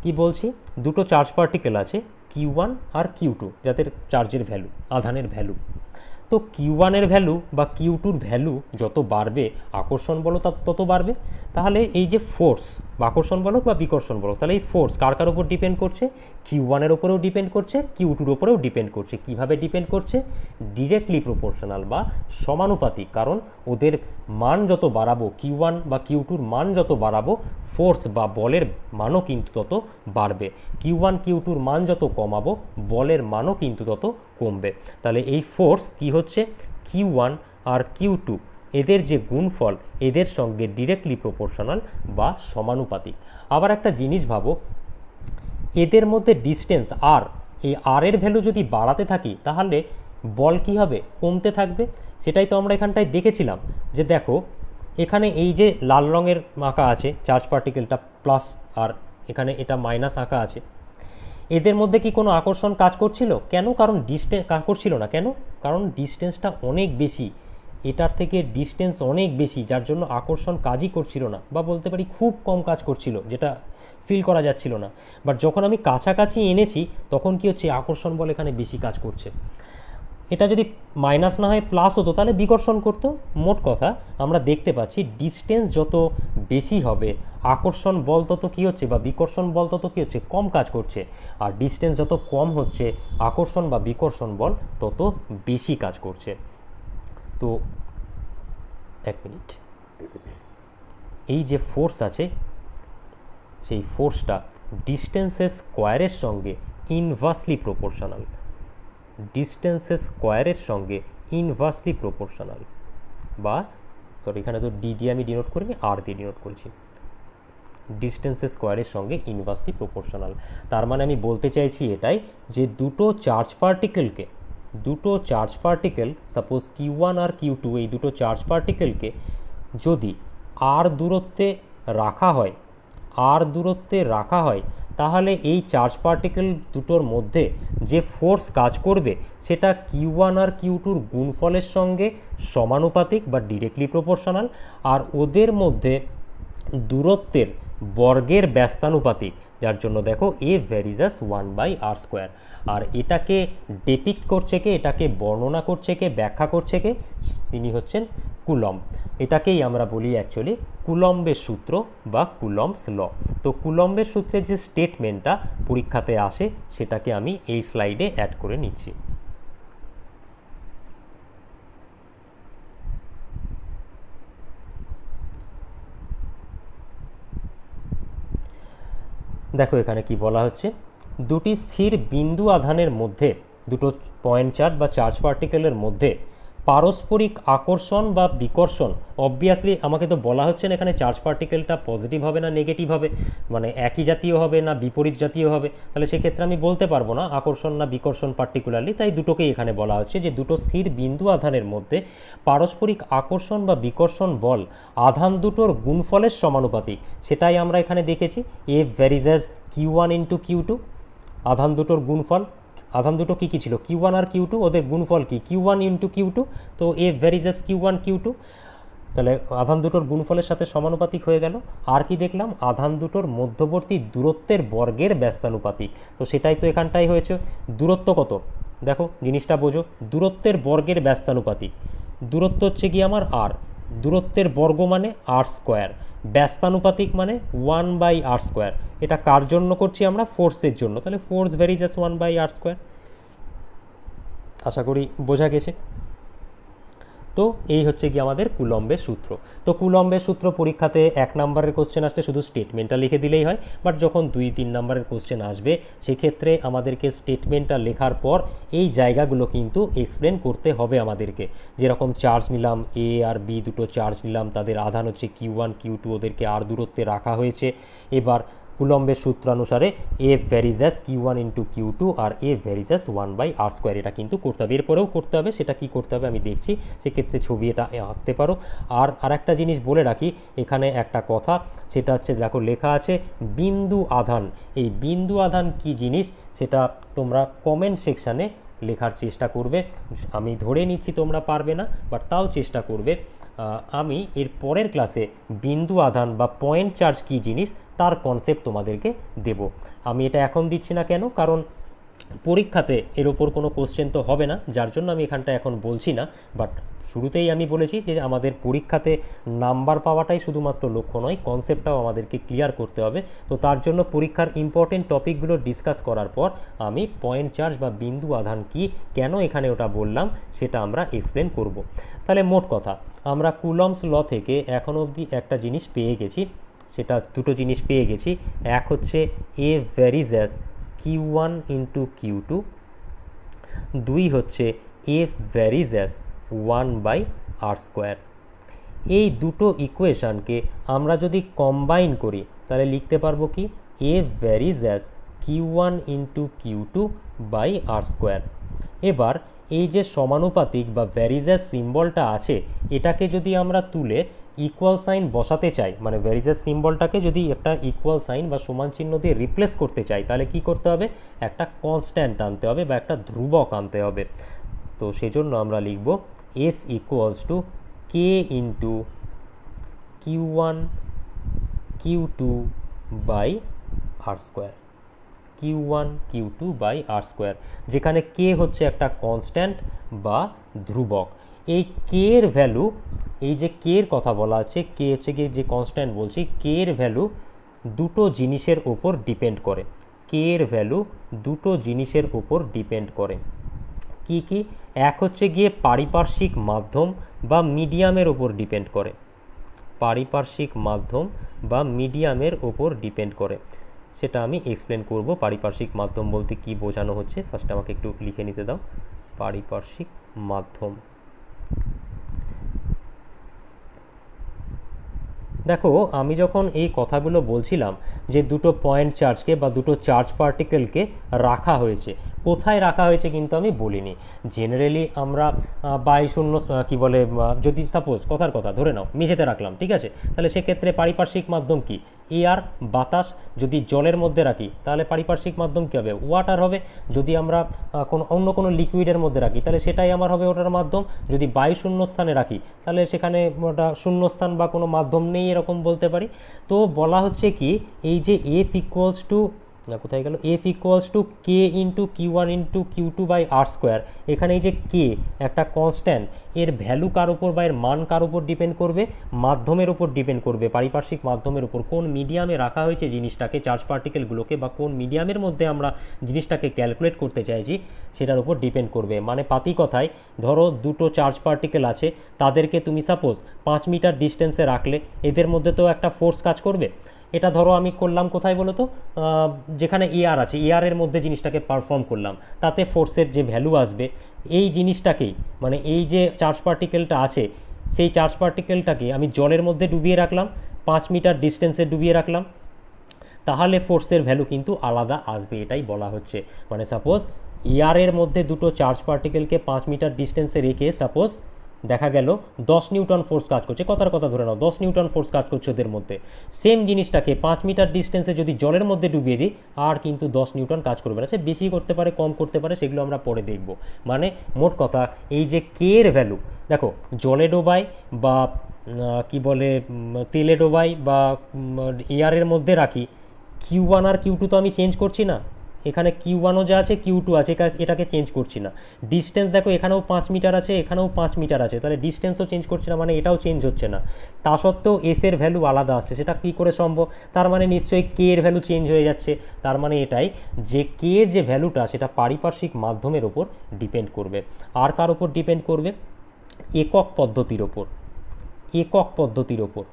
কি বলছি, দুটো চার্জ পার্টিকেল আছে Q1 আর Q2, যাদের চার্জের ভ্যালু, আধানের ভ্যালু। তো Q1 এর ভ্যালু বা Q2 এর ভ্যালু যত বাড়বে, আকর্ষণ বল তত বাড়বে। তাহলে এই যে ফোর্স বা আকর্ষণ বলক বা বিকর্ষণ বলক, তাহলে এই ফোর্স কার কার উপর ডিপেন্ড করছে, Q1 এর উপরেও ডিপেন্ড করছে, Q2 এর উপরেও ডিপেন্ড করছে। কিভাবে ডিপেন্ড করছে, ডিরেক্টলি প্রপোর্শনাল বা সমানুপাতিক। কারণ ওদের মান যত বাড়াবো, Q1 বা Q2 এর মান যত বাড়াবো, ফোর্স বা বলের মানও কিন্তু তত বাড়বে। Q1 Q2 এর মান যত কমাবো, বলের মানও কিন্তু তত কমবে। তাহলে এই ফোর্স কি হচ্ছে, Q1 আর Q2 এদের যে গুণফল, এদের সঙ্গে ডিরেক্টলি প্রপোর্শনাল বা সমানুপাতিক। আবার একটা জিনিস ভাবো, এদের মধ্যে ডিস্টেন্স আর, এই আর এর ভ্যালু যদি বাড়াতে থাকি, তাহলে বল কি হবে, কমতে থাকবে। সেটাই তো আমরা এখানটায় দেখেছিলাম, যে দেখো এখানে এই যে লাল রঙের আঁকা আছে চার্জ পার্টিকেলটা প্লাস, আর এখানে এটা মাইনাস আঁকা আছে, এদের মধ্যে কি কোনো আকর্ষণ কাজ করছিল? কেন? কারণ ডিস্টেন্স করছিল না। কেন? কারণ ডিস্টেন্সটা অনেক বেশি, এটার থেকে ডিস্টেন্স অনেক বেশি, যার জন্য আকর্ষণ কাজই করছিল না, বা বলতে পারি খুব কম কাজ করছিল, যেটা ফিল করা যাচ্ছিল না। বাট যখন আমি কাছাকাছি এনেছি, তখন কি হচ্ছে, আকর্ষণ বল এখানে বেশি কাজ করছে। এটা যদি মাইনাস না হয় প্লাস হতো, তাহলে বিকর্ষণ করতো। মোট কথা আমরা দেখতে পাচ্ছি ডিস্টেন্স যত বেশি হবে, আকর্ষণ বল তত কী হচ্ছে, বা বিকর্ষণ বল তত কী হচ্ছে, কম কাজ করছে। আর ডিস্টেন্স যত কম হচ্ছে, আকর্ষণ বা বিকর্ষণ বল তত বেশি কাজ করছে। তো এক মিনিট, এই যে ফোর্স আছে, সেই ফোর্সটা ডিস্টেন্সের স্কোয়ারের সঙ্গে ইনভার্সলি প্রপোর্শনাল। ডিস্টেন্সের স্কোয়ারের সঙ্গে ইনভার্সলি প্রপোর্শনাল, বা সরি এখানে তো ডি দিয়ে আমি ডিনোট করিনি, আর দিয়ে ডিনোট করেছি। ডিস্টেন্সের স্কোয়ারের সঙ্গে ইনভার্সলি প্রপোর্শনাল। তার মানে আমি বলতে চাইছি এটাই, যে দুটো চার্জ পার্টিকেল সাপোজ Q1 আর Q2, এই দুটো চার্জ পার্টিকেলকে যদি আর দূরত্বে রাখা হয়, তাহলে এই চার্জ পার্টিকেল দুটোর মধ্যে যে ফোর্স কাজ করবে, সেটা Q1 আর Q2 গুণফলের সঙ্গে সমানুপাতিক বা ডিরেক্টলি প্রপোর্শনাল। আর ওদের মধ্যে দূরত্বের বর্গের ব্যস্তানুপাতিক, যার জন্য দেখো এ ভ্যারিজাস 1/r²। আর এটাকে ডেপিক্ট করছে কে, এটাকে বর্ণনা করছে কে, ব্যাখ্যা করছে কে, তিনি হচ্ছেন কুলম্ব। এটাকেই আমরা বলি অ্যাকচুয়ালি কুলম্বের সূত্র বা কুলম্বস ল। তো কুলম্বের সূত্রের যে স্টেটমেন্টটা পরীক্ষাতে আসে, সেটাকে আমি এই স্লাইডে অ্যাড করে নিচ্ছি। দেখো এখানে কি বলা হচ্ছে, দুটি স্থির বিন্দু আধানের মধ্যে, দুটো পয়েন্ট চার্জ বা চার্জ পার্টিকেলের মধ্যে পারস্পরিক আকর্ষণ বা বিকর্ষণ, অবভিয়াসলি আমাকে তো বলা হচ্ছে না এখানে চার্জ পার্টিকেলটা পজিটিভ হবে না নেগেটিভ হবে, মানে একই জাতীয় হবে না বিপরীত জাতীয় হবে, তাহলে সেক্ষেত্রে আমি বলতে পারবো না আকর্ষণ না বিকর্ষণ পার্টিকুলারলি, তাই দুটোকেই এখানে বলা হচ্ছে যে দুটো স্থির বিন্দু আধানের মধ্যে পারস্পরিক আকর্ষণ বা বিকর্ষণ বল আধান দুটোর গুণফলের সমানুপাতিক, সেটাই আমরা এখানে দেখেছি, F varies as Q1 into Q2, আধান দুটোর গুণফল, আধান দুটো কী কী ছিল Q1 আর Q2, ওদের গুণফল কি Q1 ইন্টু Q2, তো F varies as Q1 Q2, তাহলে আধান দুটোর গুণফলের সাথে সমানুপাতিক হয়ে গেল। আর কি দেখলাম, আধান দুটোর মধ্যবর্তী দূরত্বের বর্গের ব্যস্তানুপাতিক, তো সেটাই তো এখানটাই হয়েছে। দূরত্ব কত, দেখো জিনিসটা বোঝো, দূরত্বের বর্গের ব্যস্তানুপাতিক, দূরত্ব হচ্ছে কি আমার আর, দূরত্বের বর্গ মানে আর স্কোয়ার, ব্যস্তানুপাতিক মানে 1/r²। এটা কার জন্য করছি আমরা, ফোর্সের জন্য, তাহলে ফোর্স ভ্যারিজ অ্যাজ 1/r²। আশা করি বোঝা গেছে। তো এই হচ্ছে কি আমাদের কুলম্বের সূত্র। তো কুলম্বের সূত্র পরীক্ষাতে 1 নম্বরের কোশ্চেন আসলে শুধু স্টেটমেন্টটা লিখে দিলেই হয়, বাট যখন 2-3 নম্বরের কোশ্চেন আসবে সেক্ষেত্রে আমাদেরকে স্টেটমেন্টটা লেখার পর এই জায়গাগুলো কিন্তু এক্সপ্লেন করতে হবে আমাদেরকে। যেরকম চার্জ নিলাম, এ আর বি দুটো চার্জ নিলাম, তাদের আধান হচ্ছে Q1 Q2, ওদেরকে আর দূরত্বে রাখা হয়েছে। এবার কুলম্বের সূত্রানুসারে F varies as Q1 into Q2 আর এফ ভ্যারিজ অ্যাজ 1/r², এটা কিন্তু করতে হবে। এরপরেও করতে হবে, সেটা কি করতে হবে আমি দেখছি, সেক্ষেত্রে ছবি এটা আঁকতে পারো। আর একটা জিনিস বলে রাখি, এখানে একটা কথা, সেটা হচ্ছে দেখো লেখা আছে বিন্দু আধান। এই বিন্দু আধান কি জিনিস সেটা তোমরা কমেন্ট সেকশানে লেখার চেষ্টা করবে। আমি ধরে নিচ্ছি তোমরা পারবে না, বাট তাও চেষ্টা করবে। আমি এর পরের ক্লাসে বিন্দু আধান বা পয়েন্ট চার্জ কী জিনিস তার কনসেপ্ট তোমাদেরকে দেব। আমি এটা এখন দিচ্ছি না, কেন, কারণ পরীক্ষাতে এর ওপর কোনো কোশ্চেন তো হবে না, যার জন্য আমি এখানটা এখন বলছি না। বাট শুরুতেই আমি বলেছি যে আমাদের পরীক্ষাতে নাম্বার পাওয়াটাই শুধুমাত্র লক্ষ্য নয়, কনসেপ্টটাও আমাদেরকে ক্লিয়ার করতে হবে। তো তার জন্য পরীক্ষার ইম্পর্টেন্ট টপিকগুলো ডিসকাস করার পর আমি পয়েন্ট চার্জ বা বিন্দু আধান কি, কেন এখানে ওটা বললাম, সেটা আমরা এক্সপ্লেন করব। তাহলে মোট কথা, আমরা কুলম্বস ল থেকে এখন অবধি একটা জিনিস পেয়ে গেছি, সেটা দুটো জিনিস পেয়ে গেছি। এক হচ্ছে এ varies as Q1 into Q2, দুই হচ্ছে এফ ভ্যারিজ অ্যাজ 1/r²। এই দুটো ইকুয়েশানকে আমরা যদি কম্বাইন করি তাহলে লিখতে পারবো কি, F varies as Q1 into Q2/r²। এবার এই যে সমানুপাতিক বা ভ্যারিজ অ্যাজ সিম্বলটা আছে, এটাকে যদি আমরা তুলে ইকুয়াল সাইন বসাতে চাই, মানে ভ্যারিজ অ্যাজ সিম্বলটাকে যদি একটা ইকুয়াল সাইন বা সমান চিহ্ন দিয়ে রিপ্লেস করতে চাই, তাহলে কি করতে হবে, একটা কনস্ট্যান্ট আনতে হবে বা একটা ধ্রুবক আনতে হবে। তো সেজন্য আমরা লিখব F equals to K into Q1 Q2/r², Q1 Q2/r², যেখানে কে হচ্ছে একটা কনস্ট্যান্ট বা ধ্রুবক। এই কে এর ভ্যালু, এই যে কে এর কথা বলা হচ্ছে, কে হচ্ছে কি যে কনস্ট্যান্ট বলছি, কে এর ভ্যালু দুটো জিনিসের ওপর ডিপেন্ড করে, কে এর ভ্যালু দুটো জিনিসের ওপর ডিপেন্ড করে। কি কি, এক হচ্ছে গিয়ে পারিপার্শ্বিক মাধ্যম বা মিডিয়ামের ওপর ডিপেন্ড করে, পারিপার্শ্বিক মাধ্যম বা মিডিয়ামের ওপর ডিপেন্ড করে, সেটা আমি এক্সপ্লেন করব। পারিপার্শ্বিক মাধ্যম বলতে কি বোঝানো হচ্ছে, ফার্স্ট আমাকে একটু লিখে নিতে দাও। পারিপার্শ্বিক মাধ্যম, দেখো আমি যখন এই কথাগুলো বলছিলাম যে দুটো পয়েন্ট চার্জকে বা দুটো চার্জ পার্টিকেলকে রাখা হয়েছে, কোথায় রাখা হয়েছে কিন্তু আমি বলিনি। জেনারেলি আমরা বায়ুশূন্য কি বলে, যদি সাপোজ কথার কথা ধরে নাও মেঝেতে রাখলাম, ঠিক আছে, তাহলে সেক্ষেত্রে পারিপার্শ্বিক মাধ্যম কি, এয়ার বাতাস। যদি জলের মধ্যে রাখি তাহলে পারিপার্শ্বিক মাধ্যম কী হবে, ওয়াটার হবে। যদি আমরা অন্য কোনো লিকুইডের মধ্যে রাখি তাহলে সেটাই আমার হবে ওটার মাধ্যম। যদি বায়ু শূন্য স্থানে রাখি তাহলে সেখানে ওটা শূন্যস্থান বা কোনো মাধ্যম নেই, এরকম বলতে পারি। তো বলা হচ্ছে কি, এই যে এফ ইকুয়ালস টু, কোথায় গেল, F equals to K into Q1 into Q2/r², এখানে এই যে কে একটা কনস্ট্যান্ট, এর ভ্যালু কার উপর বা এর মান কার উপর ডিপেন্ড করবে, মাধ্যমের উপর ডিপেন্ড করবে, পারিপার্শ্বিক মাধ্যমের উপর। কোন মিডিয়ামে রাখা হয়েছে জিনিসটাকে, চার্জ পার্টিকেলগুলোকে, বা কোন মিডিয়ামের মধ্যে আমরা জিনিসটাকে ক্যালকুলেট করতে চাইছি সেটার উপর ডিপেন্ড করবে। মানে পাতি কথায়, ধরো দুটো চার্জ পার্টিকেল আছে, তাদেরকে তুমি সাপোজ 5 মিটার ডিস্টেন্সে রাখলে এদের মধ্যে তো একটা ফোর্স কাজ করবে। এটা ধরো আমি করলাম কোথায় বলো তো, যেখানে এআর আছে, এআরের মধ্যে জিনিসটাকে পারফর্ম করলাম, তাতে ফোর্সের যে ভ্যালু আসবে এই জিনিসটাকেই, মানে এই যে চার্জ পার্টিকেলটা আছে সেই চার্জ পার্টিকেলটাকে আমি জলের মধ্যে ডুবিয়ে রাখলাম, 5 মিটার ডিস্টেন্সে ডুবিয়ে রাখলাম, তাহলে ফোর্সের ভ্যালু কিন্তু আলাদা আসবে, এটাই বলা হচ্ছে। মানে সাপোজ এয়ারের মধ্যে দুটো চার্জ পার্টিকেলকে 5 মিটার ডিস্টেন্সে রেখে সাপোজ দেখা গেল 10 নিউটন ফোর্স কাজ করছে, কথার কথা ধরে নাও 10 নিউটন ফোর্স কাজ করছে ওদের মধ্যে, সেম জিনিসটাকে 5 মিটার ডিস্টেন্সে যদি জলের মধ্যে ডুবিয়ে দিই আর কিন্তু 10 নিউটন কাজ করবে না, সে বেশি করতে পারে কম করতে পারে সেগুলো আমরা পরে দেখব। মানে মোট কথা এই যে কে এর ভ্যালু, দেখো জলে ডোবাই বা কি বলে তেলে ডোবাই বা এয়ারের মধ্যে রাখি, Q1 আর Q2 তো আমি চেঞ্জ করছি না, এখানে Q1ও যা আছে Q2 আছে, এটাকে চেঞ্জ করছি না। ডিস্টেন্স দেখো এখানেও 5 মিটার আছে, এখানেও 5 মিটার আছে, তাহলে ডিস্টেন্সও চেঞ্জ করছি না, মানে এটাও চেঞ্জ হচ্ছে না। তা সত্ত্বেও এফ এর ভ্যালু আলাদা আসছে, সেটা কী করে সম্ভব? তার মানে নিশ্চয়ই কে এর ভ্যালু চেঞ্জ হয়ে যাচ্ছে। তার মানে এটাই যে কে এর যে ভ্যালুটা সেটা পারিপার্শ্বিক মাধ্যমের ওপর ডিপেন্ড করবে। আর কার ওপর ডিপেন্ড করবে? একক পদ্ধতির ওপর। একক পদ্ধতির ওপর,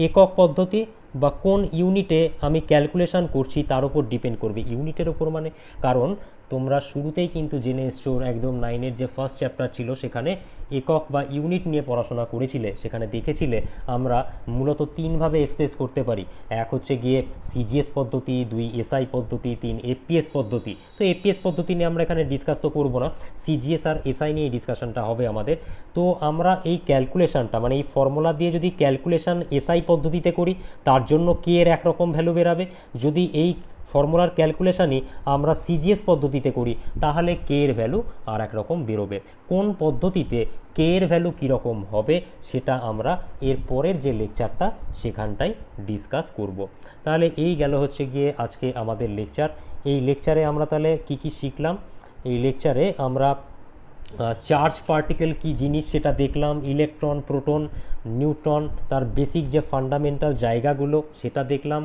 একক পদ্ধতি বা কোন ইউনিটে আমি ক্যালকুলেশন করছি তার উপর ডিপেন্ড করবে। ইউনিটের ওপর মানে, কারণ তোমরা শুরুতেই কিন্তু জেনে এসছো, একদম 9-এর যে ফার্স্ট চ্যাপ্টার ছিল সেখানে একক বা ইউনিট নিয়ে পড়াশোনা করেছিলে, সেখানে দেখেছিলে আমরা মূলত 3ভাবে এক্সপ্রেস করতে পারি। এক হচ্ছে গিয়ে সিজিএস পদ্ধতি, 2 এসআই পদ্ধতি, 3 এফপিএস পদ্ধতি। তো এফপিএস পদ্ধতি নিয়ে আমরা এখানে ডিসকাস তো করবো না, সিজিএস আর এসআই নিয়ে ডিসকাশনটা হবে আমাদের। তো আমরা এই ক্যালকুলেশনটা মানে এই ফর্মুলা দিয়ে যদি ক্যালকুলেশন এসআই পদ্ধতিতে করি তার জন্য কে এর একরকম ভ্যালু বেরাবে, যদি এই ফর্মুলার ক্যালকুলেশনই আমরা সিজিএস পদ্ধতিতে করি তাহলে কে এর ভ্যালু আর একরকম বেরোবে। কোন পদ্ধতিতে কে এর ভ্যালু কীরকম হবে সেটা আমরা এর পরের যে লেকচারটা সেখানটাই ডিসকাস করব। তাহলে এই গেল হচ্ছে গিয়ে আজকে আমাদের লেকচার। এই লেকচারে আমরা তাহলে কি কি শিখলাম? এই লেকচারে আমরা চার্জ পার্টিকেল কি জিনিস সেটা দেখলাম, ইলেকট্রন, প্রোটন, নিউট্রন, তার বেসিক যে ফান্ডামেন্টাল জায়গাগুলো সেটা দেখলাম,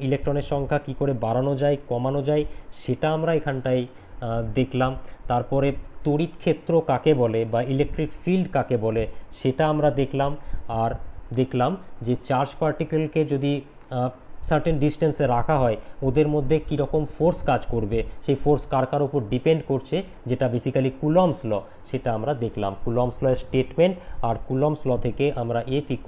ইলেকট্রনের সংখ্যা কি করে বাড়ানো যায় কমানো যায় সেটা আমরা এখানটায় দেখলাম। তারপরে তড়িৎ ক্ষেত্র কাকে বলে বা ইলেকট্রিক ফিল্ড কাকে বলে সেটা আমরা দেখলাম। আর দেখলাম যে চার্জ পার্টিকেলকে যদি সার্টেন ডিস্টেন্সে রাখা হয় ওদের মধ্যে কীরকম ফোর্স কাজ করবে, সেই ফোর্স কার কার উপর ডিপেন্ড করছে, যেটা বেসিক্যালি কুলম্বস ল, সেটা আমরা দেখলাম। কুলম্বস ল এর স্টেটমেন্ট আর কুলম্বস ল থেকে আমরা F =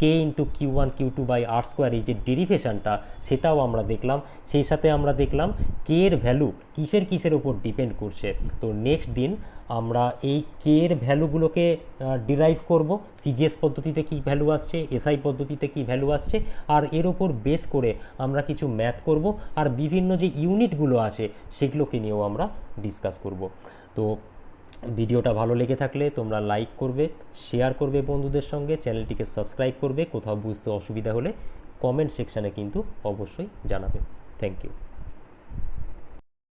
K × Q1 Q2 / R² এই যে ডেরিভেশনটা সেটাও আমরা দেখলাম। সেই সাথে আমরা দেখলাম কে এর ভ্যালু কিসের কিসের উপর ডিপেন্ড করছে। তো নেক্সট দিন আমরা এই কে এর ভ্যালুগুলোকে ডিরাইভ করব, সিজিএস পদ্ধতিতে কী ভ্যালু আসছে, এসআই পদ্ধতিতে কী ভ্যালু আসছে, আর এর ওপর বেস করে আমরা কিছু ম্যাথ করব, আর বিভিন্ন যে ইউনিটগুলো আছে সেগুলোকে নিয়েও আমরা ডিসকাস করব। তো ভিডিওটা ভালো লেগে থাকলে তোমরা লাইক করবে, শেয়ার করবে বন্ধুদের সঙ্গে, চ্যানেলটিকে সাবস্ক্রাইব করবে, কোথাও বুঝতে অসুবিধা হলে কমেন্ট সেকশানে কিন্তু অবশ্যই জানাবে। Thank you.